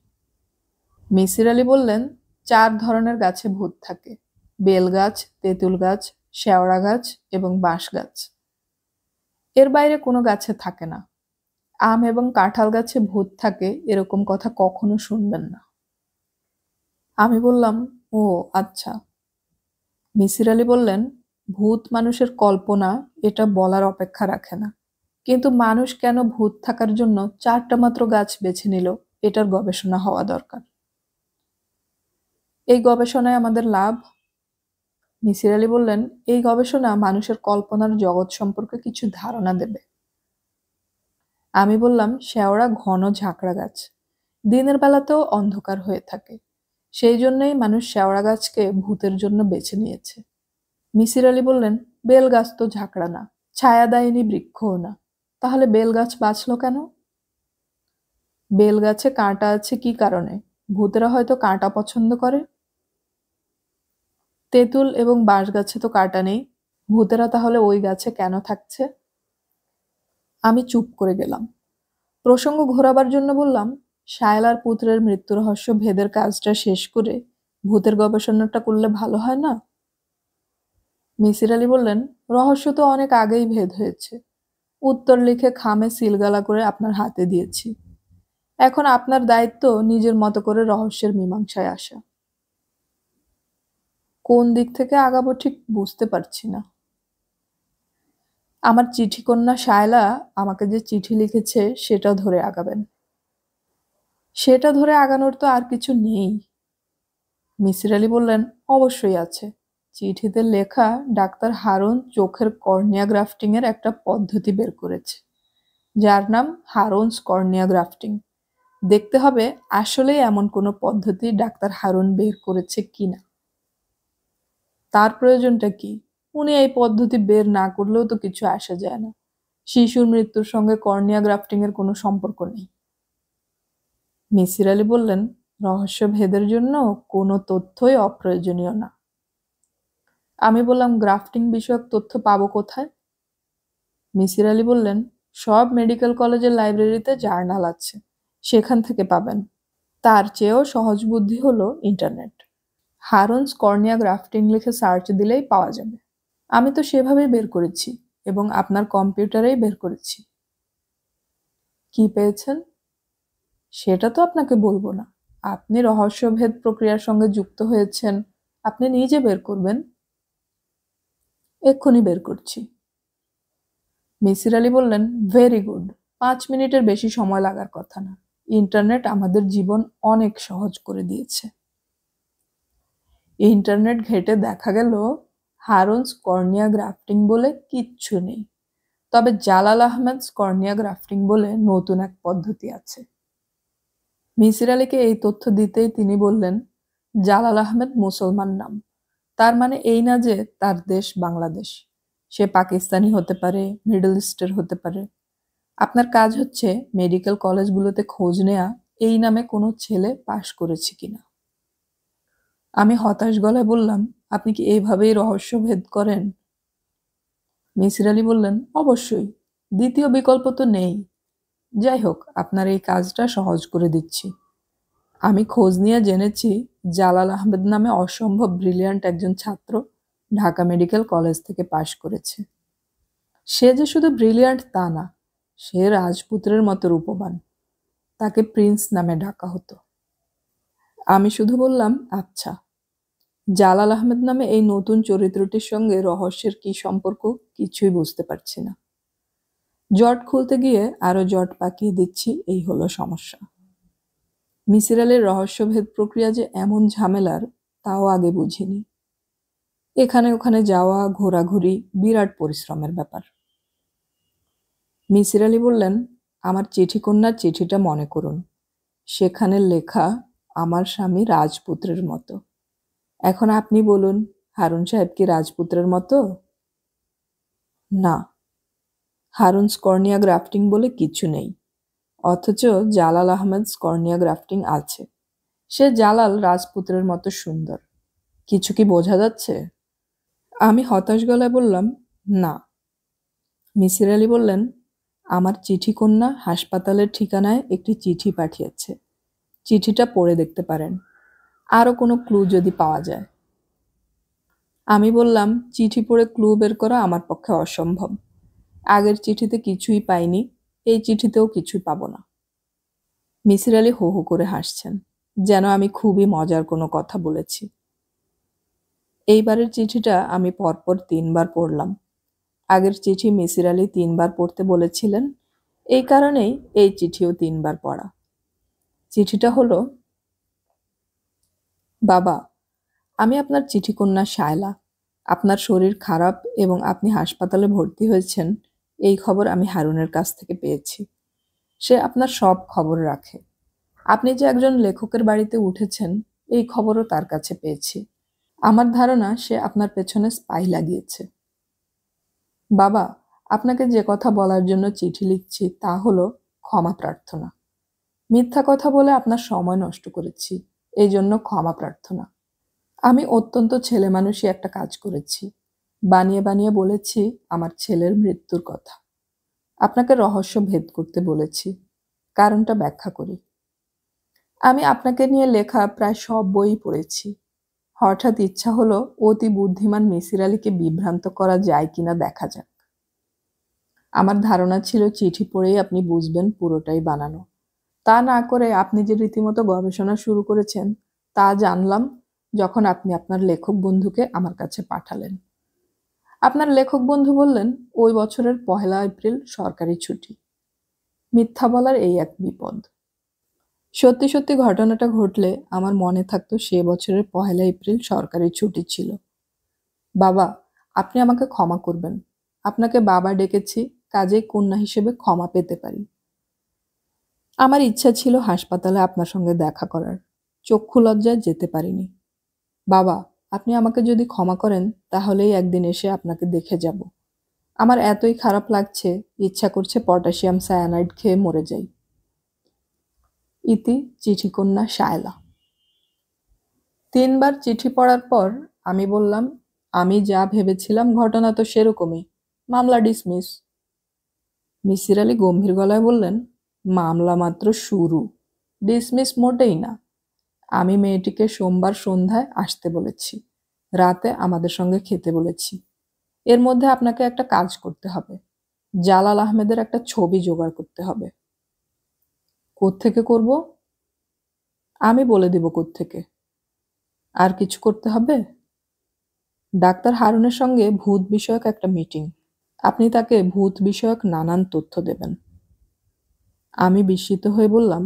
মিসির আলী বললেন, 4 ধরনের গাছে ভূত থাকে: বেল গাছ, তেঁতুল গাছ, শেওড়া গাছ এবং বাঁশ গাছ। এর বাইরে কোনো গাছে থাকে না। আম এবং কাঁঠাল গাছে ভূত থাকে এরকম কথা কখনো শুনবেন না। আমি বললাম, ও আচ্ছা। মিসির আলী বললেন, ভূত মানুষের কল্পনা, এটা বলার অপেক্ষা রাখে না। কিন্তু মানুষ কেন ভূত থাকার জন্য 4টা মাত্র গাছ বেছে নিল, এটার গবেষণা হওয়া দরকার। এই গবেষণায় আমাদের লাভ? মিসির আলী বললেন, এই গবেষণা মানুষের কল্পনার জগৎ সম্পর্কে কিছু ধারণা দেবে। আমি বললাম, শেওড়া ঘন ঝাঁকড়া গাছ, দিনের বেলাতেও অন্ধকার হয়ে থাকে, সেই জন্যই মানুষ শেওড়া গাছকে ভূতের জন্য বেছে নিয়েছে। মিসির আলী বললেন, বেল গাছ তো ঝাঁকড়া না, ছায়াদায়িনী বৃক্ষও না, তাহলে বেল গাছ বাঁচলো কেন? বেল গাছে কাঁটা আছে কি কারণে? ভূতেরা হয়তো কাঁটা পছন্দ করে। তেঁতুল এবং বাঁশ গাছে তো কাঁটা নেই, ভূতেরা তাহলে ওই গাছে কেন থাকছে? আমি চুপ করে গেলাম। প্রসঙ্গ ঘোরাবার জন্য বললাম, শায়লার পুত্রের মৃত্যু রহস্য ভেদের কাজটা শেষ করে ভূতের গবেষণাটা করলে ভালো হয় না? মিসির আলী বললেন, রহস্য তো অনেক আগেই ভেদ হয়েছে, উত্তর লিখে খামে সিলগালা করে আপনার হাতে দিয়েছি। এখন আপনার দায়িত্ব নিজের মতো করে রহস্যের মীমাংসায় আসা। কোন দিক থেকে আগাবো ঠিক বুঝতে পারছি না। আমার চিঠিকন্যা শায়লা আমাকে যে চিঠি লিখেছে সেটা ধরে আগাবেন। সেটা ধরে আগানোর তো আর কিছু নেই। মিসির আলী বললেন, অবশ্যই আছে। চিঠিতে লেখা ডাক্তার হারুন চোখের কর্নিয়া গ্রাফটিং এর একটা পদ্ধতি বের করেছে, যার নাম হারুনস কর্নিয়া গ্রাফটিং। দেখতে হবে আসলেই এমন কোনো পদ্ধতি ডাক্তার হারুন বের করেছে কিনা। তার প্রয়োজনটা কি? উনি এই পদ্ধতি বের না করলেও তো কিছু আসা যায় না। শিশুর মৃত্যুর সঙ্গে কর্নিয়া গ্রাফটিং এর কোনো সম্পর্ক নেই। মিসির আলী বললেন, রহস্য ভেদের জন্য কোনো তথ্যই অপ্রয়োজনীয় না। আমি বললাম, গ্রাফটিং বিষয়ক তথ্য পাবো কোথায়? মিসির আলী বললেন, সব মেডিকেল কলেজের লাইব্রেরিতে জার্নাল আছে, সেখান থেকে পাবেন। তার চেয়েও সহজ বুদ্ধি হলো ইন্টারনেট। হারুনস কর্নিয়া গ্রাফটিং লিখে সার্চ দিলেই পাওয়া যাবে। আমি তো সেভাবেই বের করেছি এবং আপনার কম্পিউটারেই বের করেছি। কি পেয়েছেন? সেটা তো আপনাকে বলবো না। আপনি রহস্যভেদ প্রক্রিয়ার সঙ্গে যুক্ত হয়েছেন, আপনি নিজে বের করবেন। এক্ষুনি বের করছি। মিসির আলী বললেন, ভেরি গুড। 5 মিনিটের বেশি সময় লাগার কথা না। ইন্টারনেট আমাদের জীবন অনেক সহজ করে দিয়েছে। ইন্টারনেট ঘেঁটে দেখা গেল হারুনস কর্নিয়া গ্রাফটিং বলে কিচ্ছু নেই, তবে জালাল আহমেদ কর্নিয়া গ্রাফটিং বলে নতুন এক পদ্ধতি আছে। মিসির আলীকে এই তথ্য দিতেই তিনি বললেন, জালাল আহমেদ মুসলমান নাম, তার মানে এই না যে তার দেশ বাংলাদেশ। সে পাকিস্তানি হতে পারে, মিডল ইস্টের হতে পারে। আপনার কাজ হচ্ছে মেডিকেল কলেজগুলোতে খোঁজ নেয়া এই নামে কোনো ছেলে পাশ করেছে কিনা। আমি হতাশ গলায় বললাম, আপনি কি এইভাবেই রহস্য ভেদ করেন? মিসির আলী বললেন, অবশ্যই, দ্বিতীয় বিকল্প তো নেই। যাই হোক, আপনার এই কাজটা সহজ করে দিচ্ছি। আমি খোঁজ নিয়ে জেনেছি জালাল আহমেদ নামে অসম্ভব ব্রিলিয়ান্ট একজন ছাত্র ঢাকা মেডিকেল কলেজ থেকে পাশ করেছে। সে যে শুধু ব্রিলিয়ান্ট তা না, সে রাজপুত্রের মতো রূপবান। তাকে প্রিন্স নামে ডাকা হতো। আমি শুধু বললাম, আচ্ছা। জালাল আহমেদ নামে এই নতুন চরিত্রটির সঙ্গে রহস্যের কি সম্পর্ক কিছুই বুঝতে পারছি না। জট খুলতে গিয়ে আরো জট পাকিয়ে দিচ্ছি, এই হলো সমস্যা। মিসির আলীর রহস্যভেদ প্রক্রিয়া যে এমন ঝামেলার তাও আগে বুঝিনি। এখানে ওখানে যাওয়া, ঘোরাঘুরি বিরাট পরিশ্রমের ব্যাপার। মিসির আলী বললেন, আমার চিঠিকন্যার চিঠিটা মনে করুন। সেখানে লেখা, আমার স্বামী রাজপুত্রের মতো। এখন আপনি বলুন, হারুন সাহেব কি রাজপুত্রের মতো? না। হারুনস কর্নিয়া গ্রাফটিং বলে কিছু নেই, অথচ জালাল আহমেদ কর্নিয়া গ্রাফটিং আছে। সে জালাল রাজপুত্রের মতো সুন্দর। কিছু কি বোঝা যাচ্ছে? আমি হতাশ গলায় বললাম, না। মিসির আলী বললেন, আমার চিঠি কন্যা হাসপাতালের ঠিকানায় একটি চিঠি পাঠিয়েছে। চিঠিটা পড়ে দেখতে পারেন, আরও কোনো ক্লু যদি পাওয়া যায়। আমি বললাম, চিঠি পড়ে ক্লু বের করা আমার পক্ষে অসম্ভব। আগের চিঠিতে কিছুই পাইনি, এই চিঠিতেও কিছুই পাবো না। মিসির আলি হো হো করে হাসছেন, যেন আমি খুবই মজার কোনো কথা বলেছি। এইবারের চিঠিটা আমি পরপর 3 বার পড়লাম। আগের চিঠি মিসির আলি 3 বার পড়তে বলেছিলেন, এই কারণেই এই চিঠিও 3 বার পড়া। চিঠিটা হলো, বাবা, আমি আপনার চিঠি কন্যা শায়লা। আপনার শরীর খারাপ এবং আপনি হাসপাতালে ভর্তি হয়েছেন, এই খবর আমি হারুনের কাছ থেকে পেয়েছি। সে আপনার সব খবর রাখে। আপনি যে একজন লেখকের বাড়িতে উঠেছেন, এই খবরও তার কাছে পেয়েছি। আমার ধারণা সে আপনার পেছনে স্পাই লাগিয়েছে। বাবা, আপনাকে যে কথা বলার জন্য চিঠি লিখছি তা হলো ক্ষমা প্রার্থনা। মিথ্যা কথা বলে আপনার সময় নষ্ট করেছি, এই জন্য ক্ষমা প্রার্থনা। আমি অত্যন্ত ছেলেমানুষি একটা কাজ করেছি। বানিয়ে বানিয়ে বলেছি আমার ছেলের মৃত্যুর কথা। আপনাকে রহস্য ভেদ করতে বলেছি। কারণটা ব্যাখ্যা করি। আমি আপনাকে নিয়ে লেখা প্রায় সব বই পড়েছি। হঠাৎ ইচ্ছা হলো অতি বুদ্ধিমান মিসির আলিকে বিভ্রান্ত করা যায় কিনা দেখা যাক। আমার ধারণা ছিল চিঠি পড়েই আপনি বুঝবেন পুরোটাই বানানো। তা না করে আপনি যে রীতিমতো গবেষণা শুরু করেছেন তা জানলাম যখন আপনি আপনার লেখক বন্ধুকে আমার কাছে পাঠালেন। আপনার লেখক বন্ধু বললেন, ওই বছরের 1 এপ্রিল সরকারি ছুটি। মিথ্যা বলার এই এক বিপদ। সত্যি সত্যি ঘটনাটা ঘটলে আমার মনে থাকতো সে বছরের 1 এপ্রিল সরকারি ছুটি ছিল। বাবা, আপনি আমাকে ক্ষমা করবেন। আপনাকে বাবা ডেকেছি, কাজেই কন্যা হিসেবে ক্ষমা পেতে পারি। আমার ইচ্ছা ছিল হাসপাতালে আপনার সঙ্গে দেখা করার, চক্ষু লজ্জায় যেতে পারিনি। বাবা, আপনি আমাকে যদি ক্ষমা করেন তাহলেই একদিন এসে আপনাকে দেখে যাব। আমার এতই খারাপ লাগছে, ইচ্ছা করছে পটাশিয়াম সায়ানাইড খেয়ে মরে যাই। ইতি চিঠিকন্যা শায়লা। 3 বার চিঠি পড়ার পর আমি বললাম, আমি যা ভেবেছিলাম ঘটনা তো সেরকমই, মামলা ডিসমিস। মিসির আলি গম্ভীর গলায় বললেন, মামলা মাত্র শুরু, ডিসমিস মোটেই না। আমি মেয়েটিকে সোমবার সন্ধ্যায় আসতে বলেছি, রাতে আমাদের সঙ্গে খেতে বলেছি। এর মধ্যে আপনাকে একটা কাজ করতে হবে। জালাল আহমেদের একটা ছবি জোগাড় করতে হবে। কোত্থেকে করব? আমি বলে দিব কোত্থেকে। আর কিছু করতে হবে? ডাক্তার হারুনের সঙ্গে ভূত বিষয়ক একটা মিটিং। আপনি তাকে ভূত বিষয়ক নানান তথ্য দেবেন। আমি বিস্মিত হয়ে বললাম,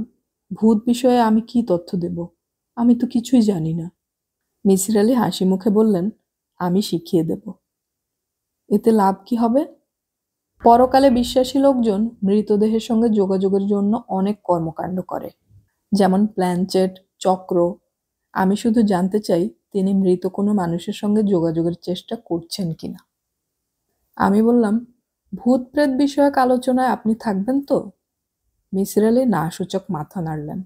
ভূত বিষয়ে আমি কি তথ্য দেব? আমি তো কিছুই জানি না। মিসির আলি হাসি মুখে বললেন, আমি শিখিয়ে দেব। এতে লাভ কি হবে? পরকালে বিশ্বাসী লোকজন মৃতদেহের সঙ্গে যোগাযোগের জন্য অনেক কর্মকাণ্ড করে, যেমন প্ল্যানচেট, চক্র। আমি শুধু জানতে চাই তিনি মৃত কোনো মানুষের সঙ্গে যোগাযোগের চেষ্টা করছেন কিনা। আমি বললাম, ভূত প্রেত বিষয়ক আলোচনায় আপনি থাকবেন তো? মিসির আলি না সূচক মাথা নাড়লেন।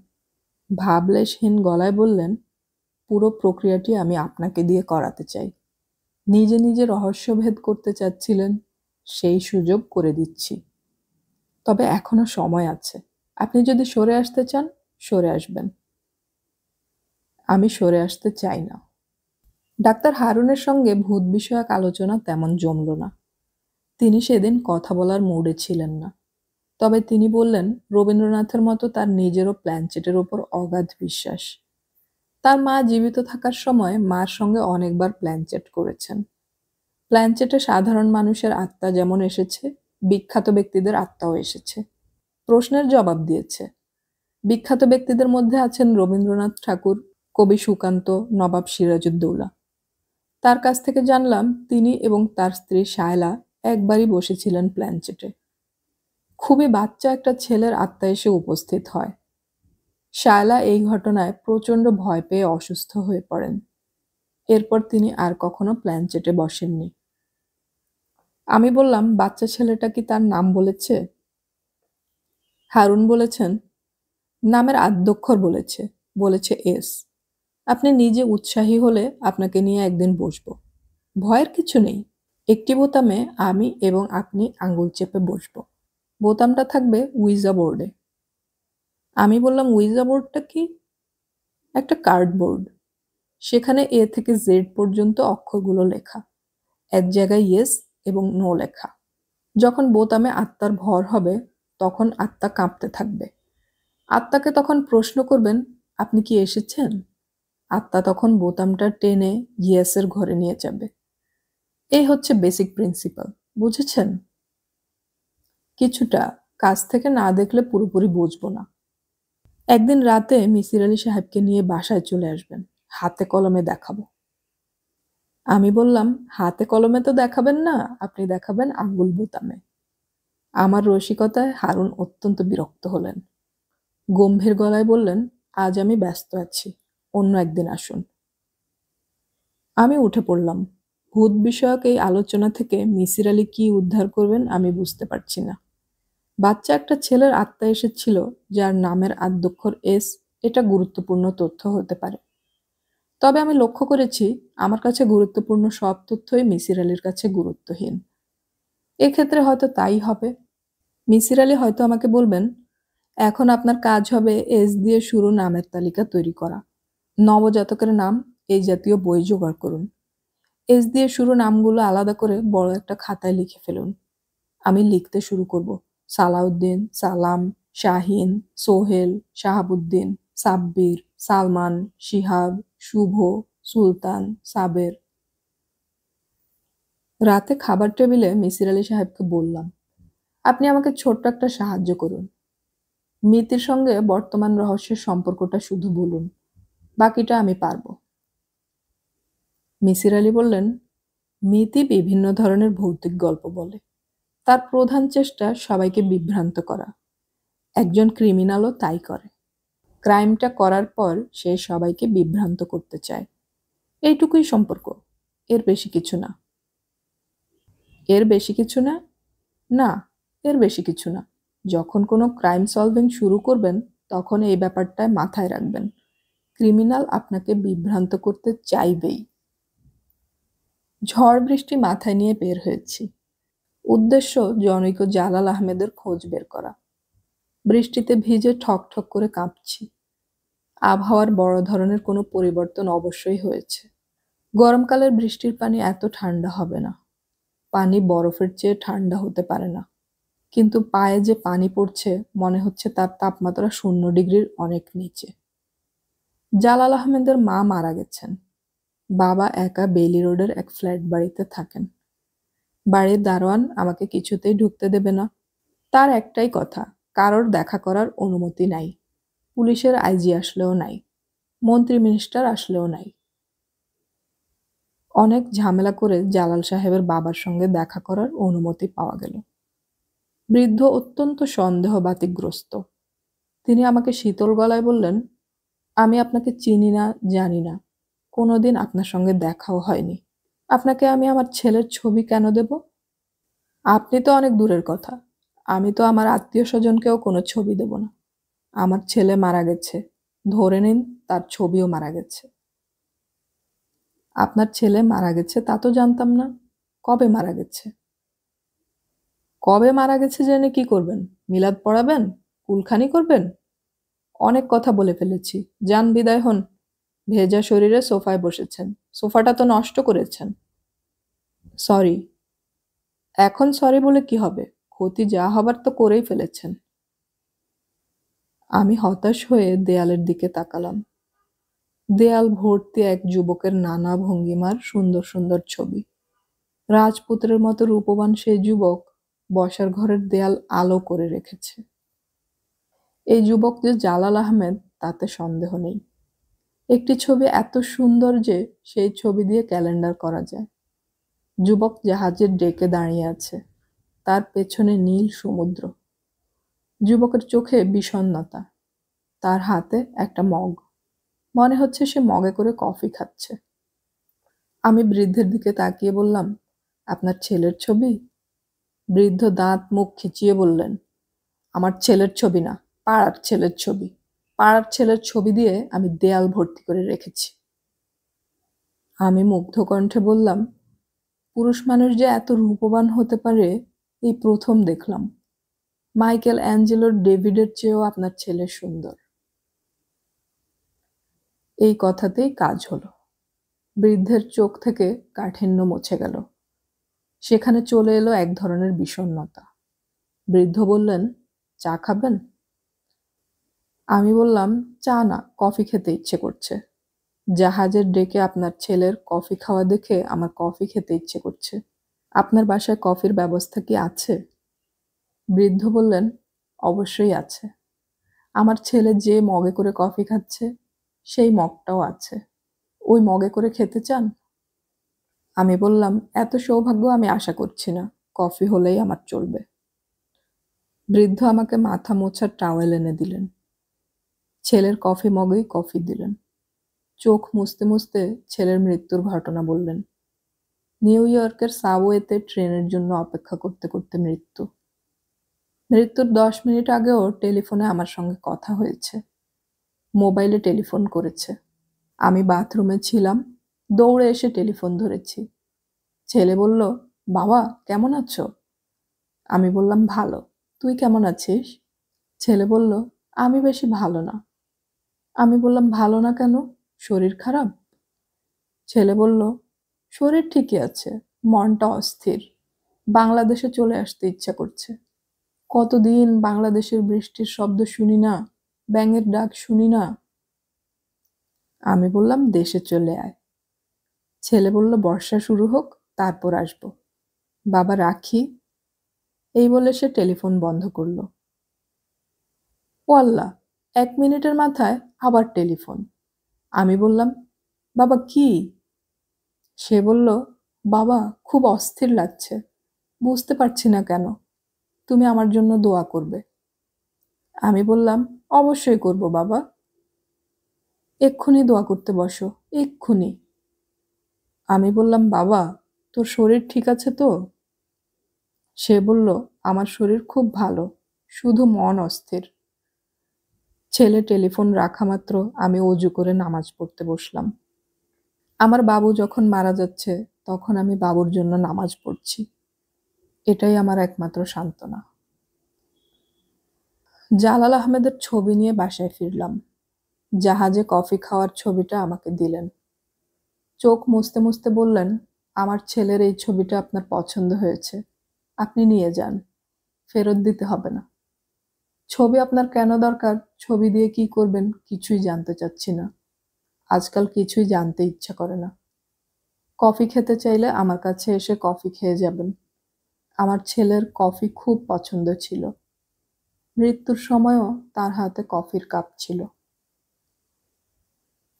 ভাবলেশহীন গলায় বললেন, পুরো প্রক্রিয়াটি আমি আপনাকে দিয়ে করাতে চাই। নিজে নিজে রহস্যভেদ করতে চাচ্ছিলেন, সেই সুযোগ করে দিচ্ছি। তবে এখনো সময় আছে। আপনি যদি সরে আসতে চান, সরে আসবেন। আমি সরে আসতে চাই না। ডাক্তার হারুনের সঙ্গে ভূত বিষয়ক আলোচনা তেমন জমল না। তিনি সেদিন কথা বলার মুডে ছিলেন না। তবে তিনি বললেন, রবীন্দ্রনাথের মতো তার নিজেরও প্ল্যানচেটের ওপর অগাধ বিশ্বাস। তার মা জীবিত থাকার সময় মার সঙ্গে অনেকবার প্ল্যানচেট করেছেন। প্ল্যানচেটে সাধারণ মানুষের আত্মা যেমন এসেছে, বিখ্যাত ব্যক্তিদের আত্মাও এসেছে। প্রশ্নের জবাব দিয়েছে। বিখ্যাত ব্যক্তিদের মধ্যে আছেন রবীন্দ্রনাথ ঠাকুর, কবি সুকান্ত, নবাব সিরাজউদ্দৌলা। তার কাছ থেকে জানলাম তিনি এবং তার স্ত্রী শায়লা একবারই বসেছিলেন প্ল্যানচেটে। খুবই বাচ্চা একটা ছেলের আত্মা এসে উপস্থিত হয়। শায়লা এই ঘটনায় প্রচণ্ড ভয় পেয়ে অসুস্থ হয়ে পড়েন। এরপর তিনি আর কখনো প্ল্যানচেটে বসেননি। আমি বললাম, বাচ্চা ছেলেটা কি তার নাম বলেছে? হারুন বলেছেন, নামের আদ্যক্ষর বলেছে, বলেছে এস। আপনি নিজে উৎসাহী হলে আপনাকে নিয়ে একদিন বসবো। ভয়ের কিছু নেই। একটি বোতামে আমি এবং আপনি আঙুল চেপে বসবো। বোতামটা থাকবে উইজা বোর্ডে। আমি বললাম, উইজা বোর্ডটা কি? একটা কার্ডবোর্ড। সেখানে এ থেকে জেড পর্যন্ত অক্ষরগুলো লেখা, এক জায়গায় ইয়েস এবং নো লেখা। যখন বোতামে আত্মার ভর হবে তখন আত্মা কাঁপতে থাকবে। আত্মাকে তখন প্রশ্ন করবেন, আপনি কি এসেছেন? আত্মা তখন বোতামটা টেনে ইয়েসের ঘরে নিয়ে যাবে। এই হচ্ছে বেসিক প্রিন্সিপাল। বুঝেছেন? কিছুটা। কাছ থেকে না দেখলে পুরোপুরি বুঝবো না। একদিন রাতে মিসির আলি সাহেবকে নিয়ে বাসায় চলে আসবেন, হাতে কলমে দেখাবো। আমি বললাম, হাতে কলমে তো দেখাবেন না, আপনি দেখাবেন আঙ্গুল বোতামে। আমার রসিকতায় হারুন অত্যন্ত বিরক্ত হলেন। গম্ভীর গলায় বললেন, আজ আমি ব্যস্ত আছি, অন্য একদিন আসুন। আমি উঠে পড়লাম। ভূত বিষয়ক এই আলোচনা থেকে মিসির আলি কি উদ্ধার করবেন আমি বুঝতে পারছি না। বাচ্চা একটা ছেলের আত্মা এসেছিল যার নামের আদ্যক্ষর এস, এটা গুরুত্বপূর্ণ তথ্য হতে পারে। তবে আমি লক্ষ্য করেছি আমার কাছে গুরুত্বপূর্ণ সব তথ্যই মিসির আলির কাছে গুরুত্বহীন। এক্ষেত্রে হয়তো তাই হবে। মিসির আলি হয়তো আমাকে বলবেন, এখন আপনার কাজ হবে এস দিয়ে শুরু নামের তালিকা তৈরি করা। নবজাতকের নাম, এই জাতীয় বই জোগাড় করুন। এস দিয়ে শুরু নামগুলো আলাদা করে বড় একটা খাতায় লিখে ফেলুন। আমি লিখতে শুরু করব। সালাউদ্দিন, সালাম, শাহিন, সোহেল, শাহাবুদ্দিন, সাব্বির, সালমান, শিহাব, শুভ, সুলতান, সাবের। রাতে খাবার টেবিলে মিসির আলি সাহেবকে বললাম, আপনি আমাকে ছোট্ট একটা সাহায্য করুন। মিতির সঙ্গে বর্তমান রহস্যের সম্পর্কটা শুধু বলুন, বাকিটা আমি পারবো। মিসির আলি বললেন, মিতি বিভিন্ন ধরনের ভৌতিক গল্প বলে। তার প্রধান চেষ্টা সবাইকে বিভ্রান্ত করা। একজন ক্রিমিনালও তাই করে। ক্রাইমটা করার পর সে সবাইকে বিভ্রান্ত করতে চায়। এইটুকুই সম্পর্ক, এর বেশি কিছু না। এর বেশি কিছু না? না, এর বেশি কিছু না। যখন কোনো ক্রাইম সলভিং শুরু করবেন তখন এই ব্যাপারটায় মাথায় রাখবেন, ক্রিমিনাল আপনাকে বিভ্রান্ত করতে চাইবেই। ঝড় বৃষ্টি মাথায় নিয়ে বের হয়েছি। উদ্দেশ্য জনৈক জালাল আহমেদের খোঁজ বের করা। বৃষ্টিতে ভিজে ঠক ঠক করে কাঁপছি। আবহাওয়ার বড় ধরনের কোনো পরিবর্তন অবশ্যই হয়েছে। গরমকালের বৃষ্টির পানি এত ঠান্ডা হবে না। পানি বরফের চেয়ে ঠান্ডা হতে পারে না। কিন্তু পায়ে যে পানি পড়ছে মনে হচ্ছে তার তাপমাত্রা 0 ডিগ্রির অনেক নিচে। জালাল আহমেদের মা মারা গেছেন। বাবা একা বেইলি রোডের এক ফ্ল্যাট বাড়িতে থাকেন। বাড়ির দারোয়ান আমাকে কিছুতেই ঢুকতে দেবে না। তার একটাই কথা, কারোর দেখা করার অনুমতি নাই। পুলিশের আইজি আসলেও নাই, মন্ত্রী মিনিস্টার আসলেও নাই। অনেক ঝামেলা করে জালাল সাহেবের বাবার সঙ্গে দেখা করার অনুমতি পাওয়া গেল। বৃদ্ধ অত্যন্ত সন্দেহবাতিকগ্রস্ত। তিনি আমাকে শীতল গলায় বললেন, আমি আপনাকে চিনি না, জানি না, কোনোদিন আপনার সঙ্গে দেখাও হয়নি। আপনাকে আমি আমার ছেলের ছবি কেন দেব? আপনি তো অনেক দূরের কথা। আমি তো আমার আত্মীয় স্বজনকেও কোনো ছবি দেব না। আমার ছেলে মারা গেছে, ধরে নিন তার ছবিও মারা গেছে। আপনার ছেলে মারা গেছে তা তো জানতাম না। কবে মারা গেছে? কবে মারা গেছে জেনে কি করবেন? মিলাদ পড়াবেন? কুলখানি করবেন? অনেক কথা বলে ফেলেছি, যান বিদায় হন। ভেজা শরীরে সোফায় বসেছেন, সোফাটা তো নষ্ট করেছেন। সরি। এখন সরি বলে কি হবে? ক্ষতি যা হবার তো করেই ফেলেছেন। আমি হতাশ হয়ে দেয়ালের দিকে তাকালাম। দেয়াল ভর্তি এক যুবকের নানা ভঙ্গিমার সুন্দর সুন্দর ছবি। রাজপুত্রের মতো রূপবান সেই যুবক বসার ঘরের দেয়াল আলো করে রেখেছে। এই যুবক যে জালাল আহমেদ তাতে সন্দেহ নেই। একটি ছবি এত সুন্দর যে সেই ছবি দিয়ে ক্যালেন্ডার করা যায়। যুবক জাহাজের ডেকে দাঁড়িয়ে আছে, তার পেছনে নীল সমুদ্র। যুবকের চোখে বিষণ্ণতা, তার হাতে একটা মগ। মনে হচ্ছে সে মগে করে কফি খাচ্ছে। আমি বৃদ্ধের দিকে তাকিয়ে বললাম, আপনার ছেলের ছবি? বৃদ্ধ দাঁত মুখ খিচিয়ে বললেন, আমার ছেলের ছবি না, পাড়ার ছেলের ছবি। পাড়ার ছেলের ছবি দিয়ে আমি দেয়াল ভর্তি করে রেখেছি। আমি মুগ্ধ কণ্ঠে বললাম, পুরুষ মানুষ যে এত রূপবান হতে পারে এই প্রথম দেখলাম। মাইকেল অ্যাঞ্জেলোর ডেভিডের চেয়েও আপনার ছেলে সুন্দর। এই কথাতেই কাজ হলো। বৃদ্ধের চোখ থেকে কাঠিন্য মুছে গেল। সেখানে চলে এলো এক ধরনের বিষণ্ণতা। বৃদ্ধ বললেন, চা খাবেন? আমি বললাম, চা না, কফি খেতে ইচ্ছে করছে। জাহাজের ডেকে আপনার ছেলের কফি খাওয়া দেখে আমার কফি খেতে ইচ্ছে করছে। আপনার বাসায় কফির ব্যবস্থা কি আছে? বৃদ্ধ বললেন, অবশ্যই আছে। আমার ছেলে যে মগে করে কফি খাচ্ছে, সেই মগটাও আছে। ওই মগে করে খেতে চান? আমি বললাম, এত সৌভাগ্য আমি আশা করছি না, কফি হলেই আমার চলবে। বৃদ্ধ আমাকে মাথা মোছার টাওয়েল এনে দিলেন। ছেলের কফি মগেই কফি দিলেন। চোখ মুছতে মুছতে ছেলের মৃত্যুর ঘটনা বললেন। নিউ ইয়র্কের সাবওয়েতে ট্রেনের জন্য অপেক্ষা করতে করতে মৃত্যু। মৃত্যুর 10 মিনিট আগেও টেলিফোনে আমার সঙ্গে কথা হয়েছে। মোবাইলে টেলিফোন করেছে। আমি বাথরুমে ছিলাম, দৌড়ে এসে টেলিফোন ধরেছি। ছেলে বলল, বাবা কেমন আছো? আমি বললাম, ভালো। তুই কেমন আছিস? ছেলে বলল, আমি বেশি ভালো না। আমি বললাম, ভালো না কেন? শরীর খারাপ? ছেলে বলল, শরীর ঠিকই আছে, মনটা অস্থির। বাংলাদেশে চলে আসতে ইচ্ছা করছে। কতদিন বাংলাদেশের বৃষ্টির শব্দ শুনি না, ব্যাঙের ডাক শুনি না। আমি বললাম, দেশে চলে আয়। ছেলে বলল, বর্ষা শুরু হোক, তারপর আসবো। বাবা রাখি। এই বলে সে টেলিফোন বন্ধ করলো। ও আল্লাহ, 1 মিনিটের মাথায় আবার টেলিফোন। আমি বললাম, বাবা কি? সে বলল, বাবা খুব অস্থির লাগছে, বুঝতে পারছি না কেন। তুমি আমার জন্য দোয়া করবে। আমি বললাম, অবশ্যই করব বাবা। এক্ষুনি দোয়া করতে বসো, এক্ষুনি। আমি বললাম, বাবা তোর শরীর ঠিক আছে তো? সে বলল, আমার শরীর খুব ভালো, শুধু মন অস্থির। ছেলে টেলিফোন রাখা মাত্র আমি অজু করে নামাজ পড়তে বসলাম। আমার বাবু যখন মারা যাচ্ছে, তখন আমি বাবুর জন্য নামাজ পড়ছি। এটাই আমার একমাত্র সান্ত্বনা। জালাল আহমেদের ছবি নিয়ে বাসায় ফিরলাম। জাহাজে কফি খাওয়ার ছবিটা আমাকে দিলেন। চোখ মুছতে মুছতে বললেন, আমার ছেলের এই ছবিটা আপনার পছন্দ হয়েছে, আপনি নিয়ে যান, ফেরত দিতে হবে না। ছবি আপনার কেন দরকার, ছবি দিয়ে কি করবেন, কিছুই জানতে চাচ্ছি না। আজকাল কিছুই জানতে ইচ্ছা করে না। কফি খেতে চাইলে আমার কাছে এসে কফি খেয়ে যাবেন। আমার ছেলের কফি খুব পছন্দ ছিল। মৃত্যুর সময়ও তার হাতে কফির কাপ ছিল।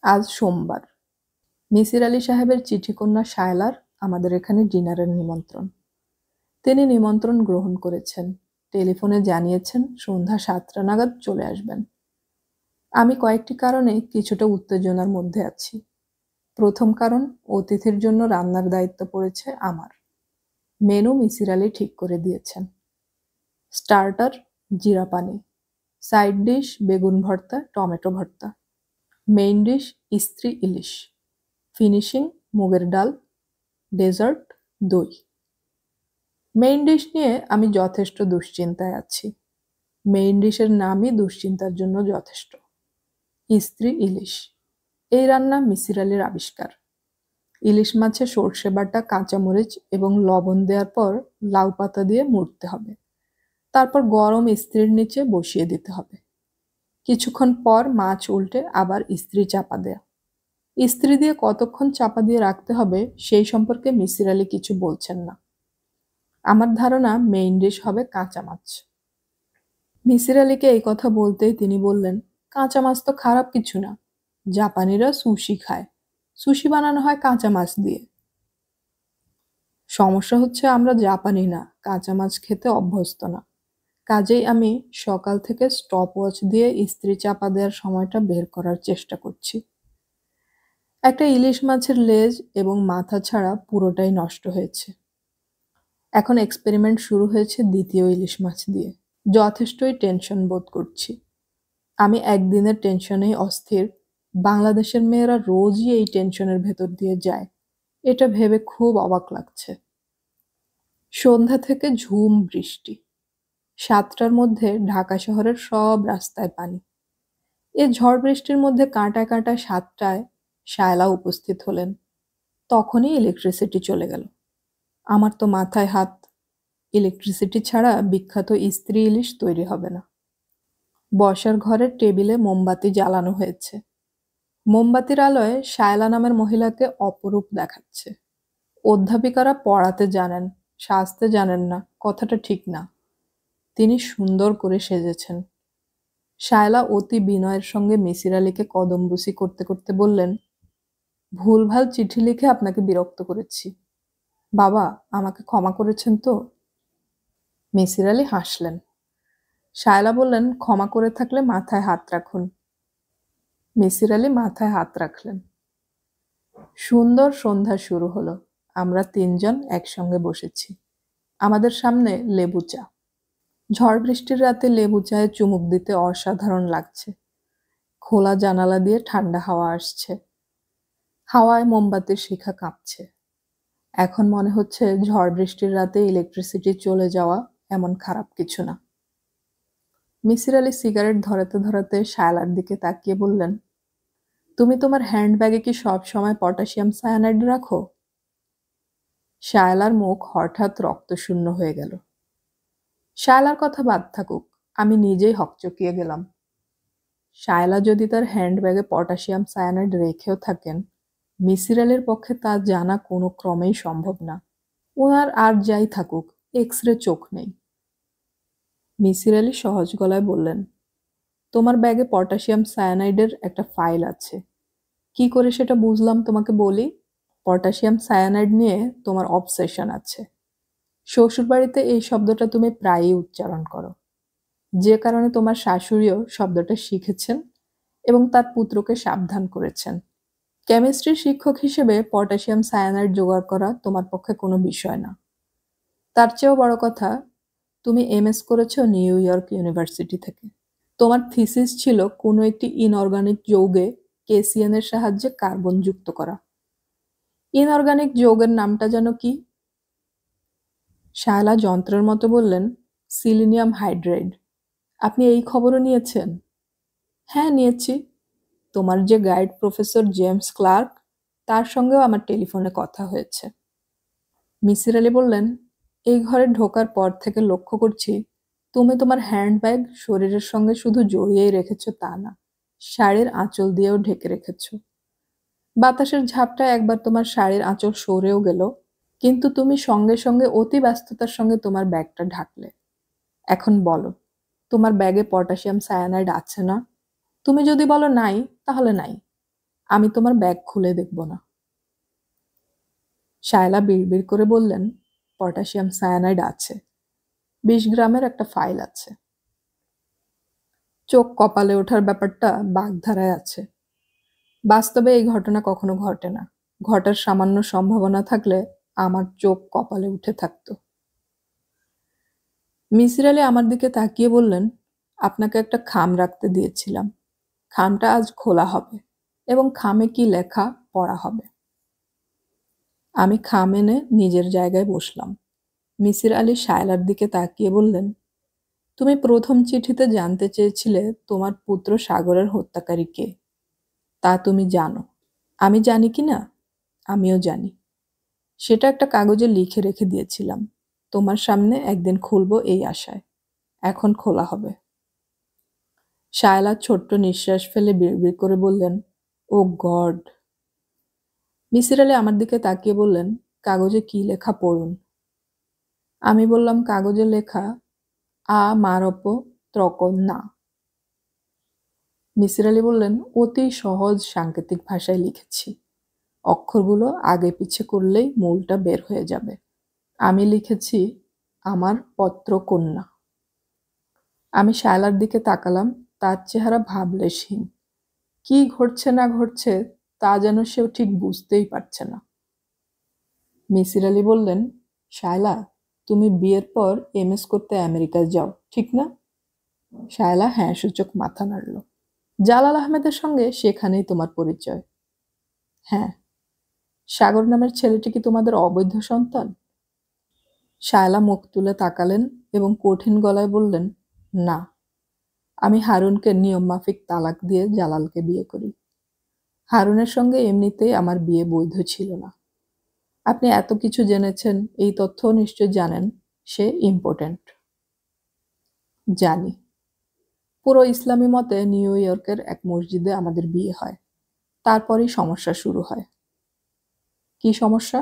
আজ সোমবার। মিসির আলি সাহেবের চিঠিকন্যা শায়লার আমাদের এখানে ডিনারের নিমন্ত্রণ। তিনি নিমন্ত্রণ গ্রহণ করেছেন। টেলিফোনে জানিয়েছেন সন্ধ্যা 7টা নাগাদ চলে আসবেন। আমি কয়েকটি কারণে কিছুটা উত্তেজনার মধ্যে আছি। প্রথম কারণ, অতিথির জন্য রান্নার দায়িত্ব পড়েছে আমার। মেনু মিসির আলি ঠিক করে দিয়েছেন। স্টার্টার জিরা পানি, সাইড ডিশ বেগুন ভর্তা, টমেটো ভর্তা, মেইন ডিশ ইস্ত্রি ইলিশ, ফিনিশিং মুগের ডাল, ডেজার্ট দই। মেইন ডিশ নিয়ে আমি যথেষ্ট দুশ্চিন্তায় আছি। মেইন ডিশের নামই দুশ্চিন্তার জন্য যথেষ্ট। ইস্ত্রি ইলিশ, এই রান্না মিসির আলির আবিষ্কার। ইলিশ মাছে সর্ষে বাটা, কাঁচামরিচ এবং লবণ দেওয়ার পর লাউ পাতা দিয়ে মুড়তে হবে। তারপর গরম ইস্ত্রির নিচে বসিয়ে দিতে হবে। কিছুক্ষণ পর মাছ উল্টে আবার ইস্ত্রি চাপা দেয়া। ইস্ত্রি দিয়ে কতক্ষণ চাপা দিয়ে রাখতে হবে সেই সম্পর্কে মিসির আলি কিছু বলছেন না। আমার ধারণা মেইন ডিশ হবে কাঁচা মাছ। মিসির আলিকে এই কথা বলতেই তিনি বললেন, কাঁচা মাছ তো খারাপ কিছু না, জাপানিরা সুশি খায়, সুশি বানানো হয় কাঁচা মাছ দিয়ে। সমস্যা হচ্ছে আমরা জাপানি না, কাঁচা মাছ খেতে অভ্যস্ত না। কাজেই আমি সকাল থেকে স্টপওয়াচ দিয়ে ইস্ত্রি চাপা দেওয়ার সময়টা বের করার চেষ্টা করছি। একটা ইলিশ মাছের লেজ এবং মাথা ছাড়া পুরোটাই নষ্ট হয়েছে। এখন এক্সপেরিমেন্ট শুরু হয়েছে দ্বিতীয় ইলিশ মাছ দিয়ে। যথেষ্টই টেনশন বোধ করছি। আমি একদিনের টেনশনেই অস্থির। বাংলাদেশের মেয়েরা রোজই এই টেনশনের ভেতর দিয়ে যায়। এটা ভেবে খুব অবাক লাগছে। সন্ধ্যা থেকে ঝুম বৃষ্টি। ৭টার মধ্যে ঢাকা শহরের সব রাস্তায় পানি। এ ঝড় বৃষ্টির মধ্যে কাঁটা কাঁটা ৭টায় শায়লা উপস্থিত হলেন। তখনই ইলেকট্রিসিটি চলে গেল। আমার তো মাথায় হাত। ইলেকট্রিসিটি ছাড়া বিখ্যাত ইস্ত্রি ইলিশ তৈরি হবে না। বসার ঘরের টেবিলে মোমবাতি জ্বালানো হয়েছে। মোমবাতির আলোয় শায়লা নামের মহিলাকে অপরূপ দেখাচ্ছে। অধ্যাপিকারা পড়াতে জানেন, সাজতে জানেন না, কথাটা ঠিক না। তিনি সুন্দর করে সেজেছেন। শায়লা অতি বিনয়ের সঙ্গে মিসির আলিকে কদমবুসি করতে করতে বললেন, ভুলভাল চিঠি লিখে আপনাকে বিরক্ত করেছি। বাবা, আমাকে ক্ষমা করেছেন তো? মিসির আলি হাসলেন। শায়লা বললেন, ক্ষমা করে থাকলে মাথায় হাত রাখুন। মিসির আলি মাথায় হাত রাখলেন। সুন্দর সন্ধ্যা শুরু হলো। আমরা ৩ জন একসঙ্গে বসেছি। আমাদের সামনে লেবু চা। ঝড় বৃষ্টির রাতে লেবু চায়ে চুমুক দিতে অসাধারণ লাগছে। খোলা জানালা দিয়ে ঠান্ডা হাওয়া আসছে। হাওয়ায় মোমবাতির শিখা কাঁপছে। এখন মনে হচ্ছে ঝড় বৃষ্টির রাতে ইলেকট্রিসিটি চলে যাওয়া এমন খারাপ কিছু না। মিসির আলি সিগারেট ধরাতে ধরাতে শায়লার দিকে তাকিয়ে বললেন, তুমি তোমার হ্যান্ডব্যাগে কি সব সময় পটাশিয়াম সায়ানাইড রাখো? শায়লার মুখ হঠাৎ রক্তশূন্য হয়ে গেল। শায়লার কথা বাদ থাকুক, আমি নিজেই হকচকিয়ে গেলাম। শায়লা যদি তার হ্যান্ডব্যাগে পটাশিয়াম সায়ানাইড রেখেও থাকেন, মিসির আলির পক্ষে তা জানা কোনো ক্রমেই সম্ভব না। ওনার আর যাই থাকুক, এক্স-রে চোখ নেই। মিসির আলি সহজ গলায় বললেন, তোমার ব্যাগে পটাশিয়াম সায়ানাইডের একটা ফাইল আছে। কি করে সেটা বুঝলাম তোমাকে বলি। পটাশিয়াম সায়ানাইড নিয়ে তোমার অবসেশন আছে। শ্বশুরবাড়িতে এই শব্দটা তুমি প্রায়ই উচ্চারণ করো, যে কারণে তোমার শাশুড়িও শব্দটা শিখেছেন এবং তার পুত্রকে সাবধান করেছেন। কেমিস্ট্রির শিক্ষক হিসেবে পটাশিয়াম সায়ানাইড জোগাড় করা তোমার পক্ষে কোনো বিষয় না। তার চেয়েও বড় কথা, তুমি এমএস করেছো নিউ ইয়র্ক ইউনিভার্সিটি থেকে। তোমার থিসিস ছিল কোনো একটি ইনঅর্গানিক যৌগে কেসিএনের সাহায্যে কার্বন যুক্ত করা। ইনঅর্গানিক যৌগের নামটা যেন কি? শায়লা যন্ত্রের মতো বললেন, সিলিনিয়াম হাইড্রাইড। আপনি এই খবরও নিয়েছেন? হ্যাঁ, নিয়েছি। তোমার যে গাইড প্রফেসর জেমস ক্লার্ক, তার সঙ্গেও আমার টেলিফোনে কথা হয়েছে। মিসির আলি বললেন, এই ঘরে ঢোকার পর থেকে লক্ষ্য করছি তুমি তোমার হ্যান্ডব্যাগ শরীরের সঙ্গে শুধু জড়িয়েই রেখেছ তা না, শাড়ির আঁচল দিয়েও ঢেকে রেখেছ। বাতাসের ঝাপটায় একবার তোমার শাড়ির আঁচল সরেও গেল, কিন্তু তুমি সঙ্গে সঙ্গে অতি ব্যস্ততার সঙ্গে তোমার ব্যাগটা ঢাকলে। এখন বলো, তোমার ব্যাগে পটাশিয়াম সায়ানাইড আছে না? তুমি যদি বলো নাই, তাহলে নাই। আমি তোমার ব্যাগ খুলে দেখব না। শায়লা বিড়বিড় করে বললেন, পটাশিয়াম সায়ানাইড আছে। ২০ গ্রামের একটা ফাইল আছে। চোখ কপালে ওঠার ব্যাপারটা বাগধারায় আছে। বাস্তবে এই ঘটনা কখনো ঘটে না। ঘটার সামান্য সম্ভাবনা থাকলে আমার চোখ কপালে উঠে থাকত। মিসির আলি আমার দিকে তাকিয়ে বললেন, আপনাকে একটা খাম রাখতে দিয়েছিলাম। খামটা আজ খোলা হবে এবং খামে কি লেখা পড়া হবে। আমি খাম এনে নিজের জায়গায় বসলাম। মিসির আলি শায়লার দিকে তাকিয়ে বললেন, তুমি প্রথম চিঠিতে জানতে চেয়েছিলে তোমার পুত্র সাগরের হত্যাকারী কে। তা তুমি জানো। আমি জানি কি না? আমিও জানি। সেটা একটা কাগজে লিখে রেখে দিয়েছিলাম, তোমার সামনে একদিন খুলব এই আশায়। এখন খোলা হবে। শায়লা ছোট্ট নিঃশ্বাস ফেলে বিড়বিড় করে বললেন, ও গড। মিসির আলি আমার দিকে তাকিয়ে বললেন, কাগজে কি লেখা পড়ুন। আমি বললাম, কাগজে লেখা আ মারপ ত্রকন না। মিসির আলি বললেন, অতি সহজ সাংকেতিক ভাষায় লিখেছি। অক্ষরগুলো আগে পিছে করলেই মূলটা বের হয়ে যাবে। আমি লিখেছি, আমার পত্রকন্যা। আমি শায়লার দিকে তাকালাম, তার চেহারা ভাবলেশহীন। কি ঘটছে না ঘটছে তা যেন সেও ঠিক বুঝতেই পারছে না। মিসির আলি বললেন, শায়লা, তুমি বিয়ের পর এমএস করতে আমেরিকায় যাও, ঠিক না? শায়লা হ্যাঁ সূচক মাথা নাড়ল। জালাল আহমেদের সঙ্গে সেখানেই তোমার পরিচয়। হ্যাঁ। সাগর নামের ছেলেটি কি তোমাদের অবৈধ সন্তান? শায়লা মুখ তুলে তাকালেন এবং কঠিন গলায় বললেন, না, আমি হারুনকে নিয়মমাফিক তালাক দিয়ে জালালকে বিয়ে করি। হারুনের সঙ্গে এমনিতেই আমার বিয়ে বৈধ ছিল না। আপনি এত কিছু জেনেছেন, এই তথ্যও নিশ্চয় জানেন সে ইম্পর্ট্যান্ট। জানি। পুরো ইসলামী মতে নিউ ইয়র্কের এক মসজিদে আমাদের বিয়ে হয়। তারপরই সমস্যা শুরু হয়। কি সমস্যা?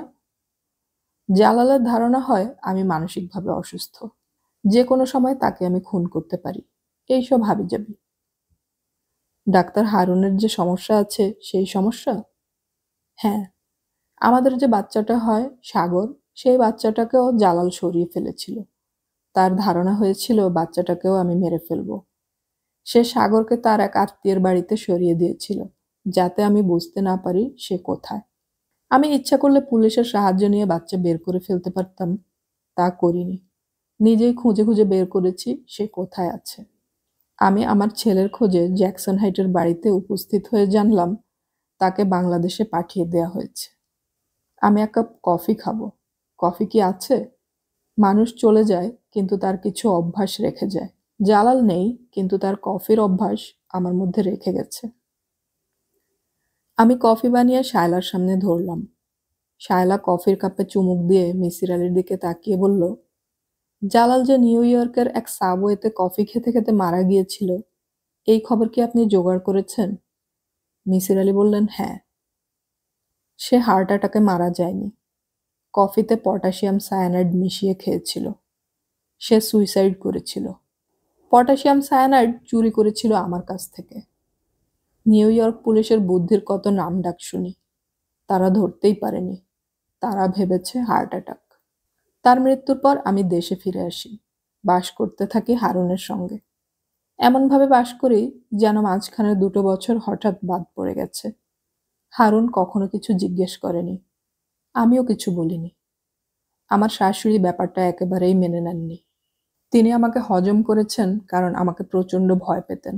জালালের ধারণা হয় আমি মানসিকভাবে অসুস্থ। যে কোনো সময় তাকে আমি খুন করতে পারি। এইসব হাবিজাবি। ডাক্তার হারুনের যে সমস্যা আছে সেই সমস্যা? হ্যাঁ, আমাদের যে বাচ্চাটা হয় সাগর, সেই বাচ্চাটাকেও জালাল সরিয়ে ফেলেছিল। তার ধারণা হয়েছিল বাচ্চাটাকেও আমি মেরে ফেলব। সে সাগরকে তার এক আত্মীয়ের বাড়িতে সরিয়ে দিয়েছিল, যাতে আমি বুঝতে না পারি সে কোথায়। আমি ইচ্ছা করলে পুলিশের সাহায্য নিয়ে বাচ্চা বের করে ফেলতে পারতাম। তা করিনি। নিজেই খুঁজে খুঁজে বের করেছি সে কোথায় আছে। আমি আমার ছেলের খোঁজে জ্যাকসন হাইটের বাড়িতে উপস্থিত হয়ে জানলাম তাকে বাংলাদেশে পাঠিয়ে দেয়া হয়েছে। আমি এক কাপ কফি খাবো। কফি কি আছে? মানুষ চলে যায়, কিন্তু তার কিছু অভ্যাস রেখে যায়। জালাল নেই, কিন্তু তার কফির অভ্যাস আমার মধ্যে রেখে গেছে। আমি কফি বানিয়ে শায়লার সামনে ধরলাম। শায়লা কফির কাপে চুমুক দিয়ে মিসির আলির দিকে তাকিয়ে বলল, জালাল যে নিউ ইয়র্কের এক সাবওয়েতে কফি খেতে খেতে মারা গিয়েছিল, এই খবর কি আপনি জোগাড় করেছেন? মিসির আলি বললেন, হ্যাঁ। সে হার্ট অ্যাটাকে মারা যায়নি। কফিতে পটাশিয়াম সায়ানাইড মিশিয়ে খেয়েছিল। সে সুইসাইড করেছিল। পটাশিয়াম সায়ানাইড চুরি করেছিল আমার কাছ থেকে। নিউ ইয়র্ক পুলিশের বুদ্ধির কত নামডাক শুনি। তারা ধরতেই পারেনি। তারা ভেবেছে হার্ট অ্যাটাক। তার মৃত্যুর পর আমি দেশে ফিরে আসি। বাস করতে থাকি হারুনের সঙ্গে। এমনভাবে বাস করি যেন মাঝখানের 2 বছর হঠাৎ বাদ পড়ে গেছে। হারুন কখনো কিছু জিজ্ঞেস করেনি। আমিও কিছু বলিনি। আমার শাশুড়ি ব্যাপারটা একেবারেই মেনে নেননি। তিনি আমাকে হজম করেছেন, কারণ আমাকে প্রচণ্ড ভয় পেতেন।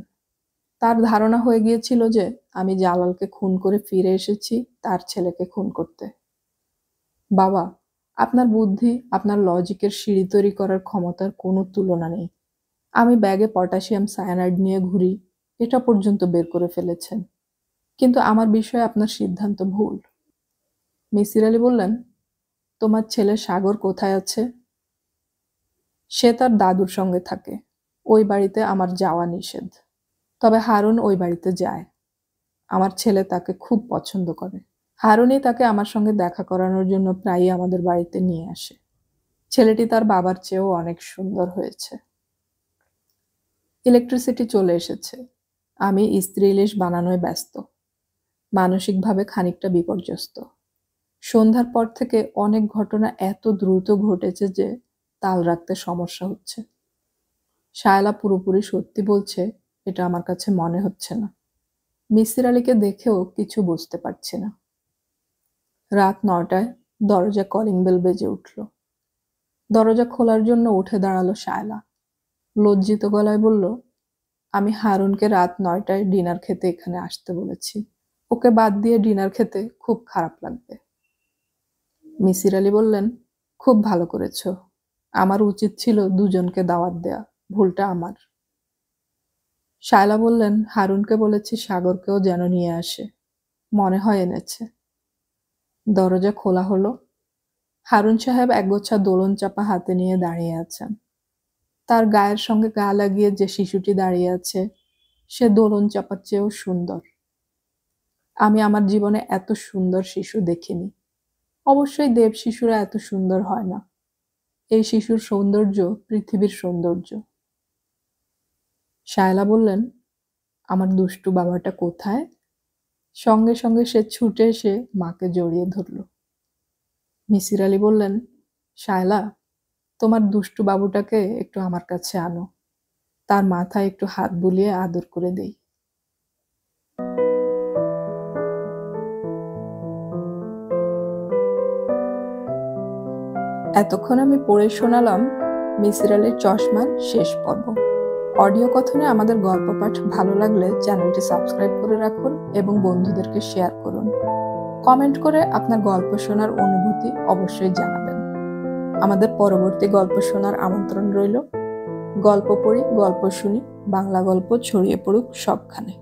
তার ধারণা হয়ে গিয়েছিল যে আমি জালালকে খুন করে ফিরে এসেছি তার ছেলেকে খুন করতে। বাবা, আপনার বুদ্ধি, আপনার লজিকের সিঁড়ি তৈরি করার ক্ষমতার কোনো তুলনা নেই। আমি ব্যাগে পটাশিয়াম সায়ানাইড নিয়ে ঘুরি, এটা পর্যন্ত বের করে ফেলেছেন। কিন্তু আমার বিষয়ে আপনার সিদ্ধান্ত ভুল। মিসির আলি বললেন, তোমার ছেলে সাগর কোথায় আছে? সে তার দাদুর সঙ্গে থাকে। ওই বাড়িতে আমার যাওয়া নিষেধ। তবে হারুন ওই বাড়িতে যায়। আমার ছেলে তাকে খুব পছন্দ করে। হারুনই তাকে আমার সঙ্গে দেখা করানোর জন্য প্রায়ই আমাদের বাড়িতে নিয়ে আসে। ছেলেটি তার বাবার চেয়েও অনেক সুন্দর হয়েছে। ইলেকট্রিসিটি চলে এসেছে। আমি ইস্ত্রি ইলিশ বানানোয় ব্যস্ত। মানসিকভাবে খানিকটা বিপর্যস্ত। সন্ধ্যার পর থেকে অনেক ঘটনা এত দ্রুত ঘটেছে যে তাল রাখতে সমস্যা হচ্ছে। শায়লা পুরোপুরি সত্যি বলছে এটা আমার কাছে মনে হচ্ছে না। মিসির আলিকে দেখেও কিছু বুঝতে পারছি না। রাত 9টায় দরজা কলিং বেল বেজে উঠল। দরজা খোলার জন্য উঠে দাঁড়ালো শায়লা। লজ্জিত গলায় বলল, আমি হারুনকে রাত 9টায় ডিনার খেতে এখানে আসতে বলেছি। ওকে বাদ দিয়ে ডিনার খেতে খুব খারাপ লাগবে। মিসির আলি বললেন, খুব ভালো করেছ। আমার উচিত ছিল দুজনকে দাওয়াত দেয়া। ভুলটা আমার। শায়লা বললেন, হারুনকে বলেছি সাগরকেও যেন নিয়ে আসে। মনে হয় এনেছে। দরজা খোলা হলো। হারুন সাহেব একগোছা দোলন চাপা হাতে নিয়ে দাঁড়িয়ে আছেন। তার গায়ের সঙ্গে গা লাগিয়ে যে শিশুটি দাঁড়িয়ে আছে, সে দোলন চাপার চেয়েও সুন্দর। আমি আমার জীবনে এত সুন্দর শিশু দেখিনি। অবশ্যই দেব শিশুরা এত সুন্দর হয় না। এই শিশুর সৌন্দর্য পৃথিবীর সৌন্দর্য। শায়লা বললেন, আমার দুষ্টু বাবাটা কোথায়? সঙ্গে সঙ্গে সে ছুটে এসে মাকে জড়িয়ে ধরল। মিসির আলি বললেন, শায়লা, তোমার দুষ্টু বাবুটাকে একটু আমার কাছে আনো। তার মাথায় একটু হাত বুলিয়ে আদর করে দেই। এতক্ষণ আমি পড়ে শোনালাম মিসির আলির চশমার শেষ পর্ব। অডিও কথনে আমাদের গল্প পাঠ ভালো লাগলে চ্যানেলটি সাবস্ক্রাইব করে রাখুন এবং বন্ধুদেরকে শেয়ার করুন। কমেন্ট করে আপনার গল্প শোনার অনুভূতি অবশ্যই জানাবেন। আমাদের পরবর্তী গল্প শোনার আমন্ত্রণ রইল। গল্প পড়ি, গল্প শুনি, বাংলা গল্প ছড়িয়ে পড়ুক সবখানে।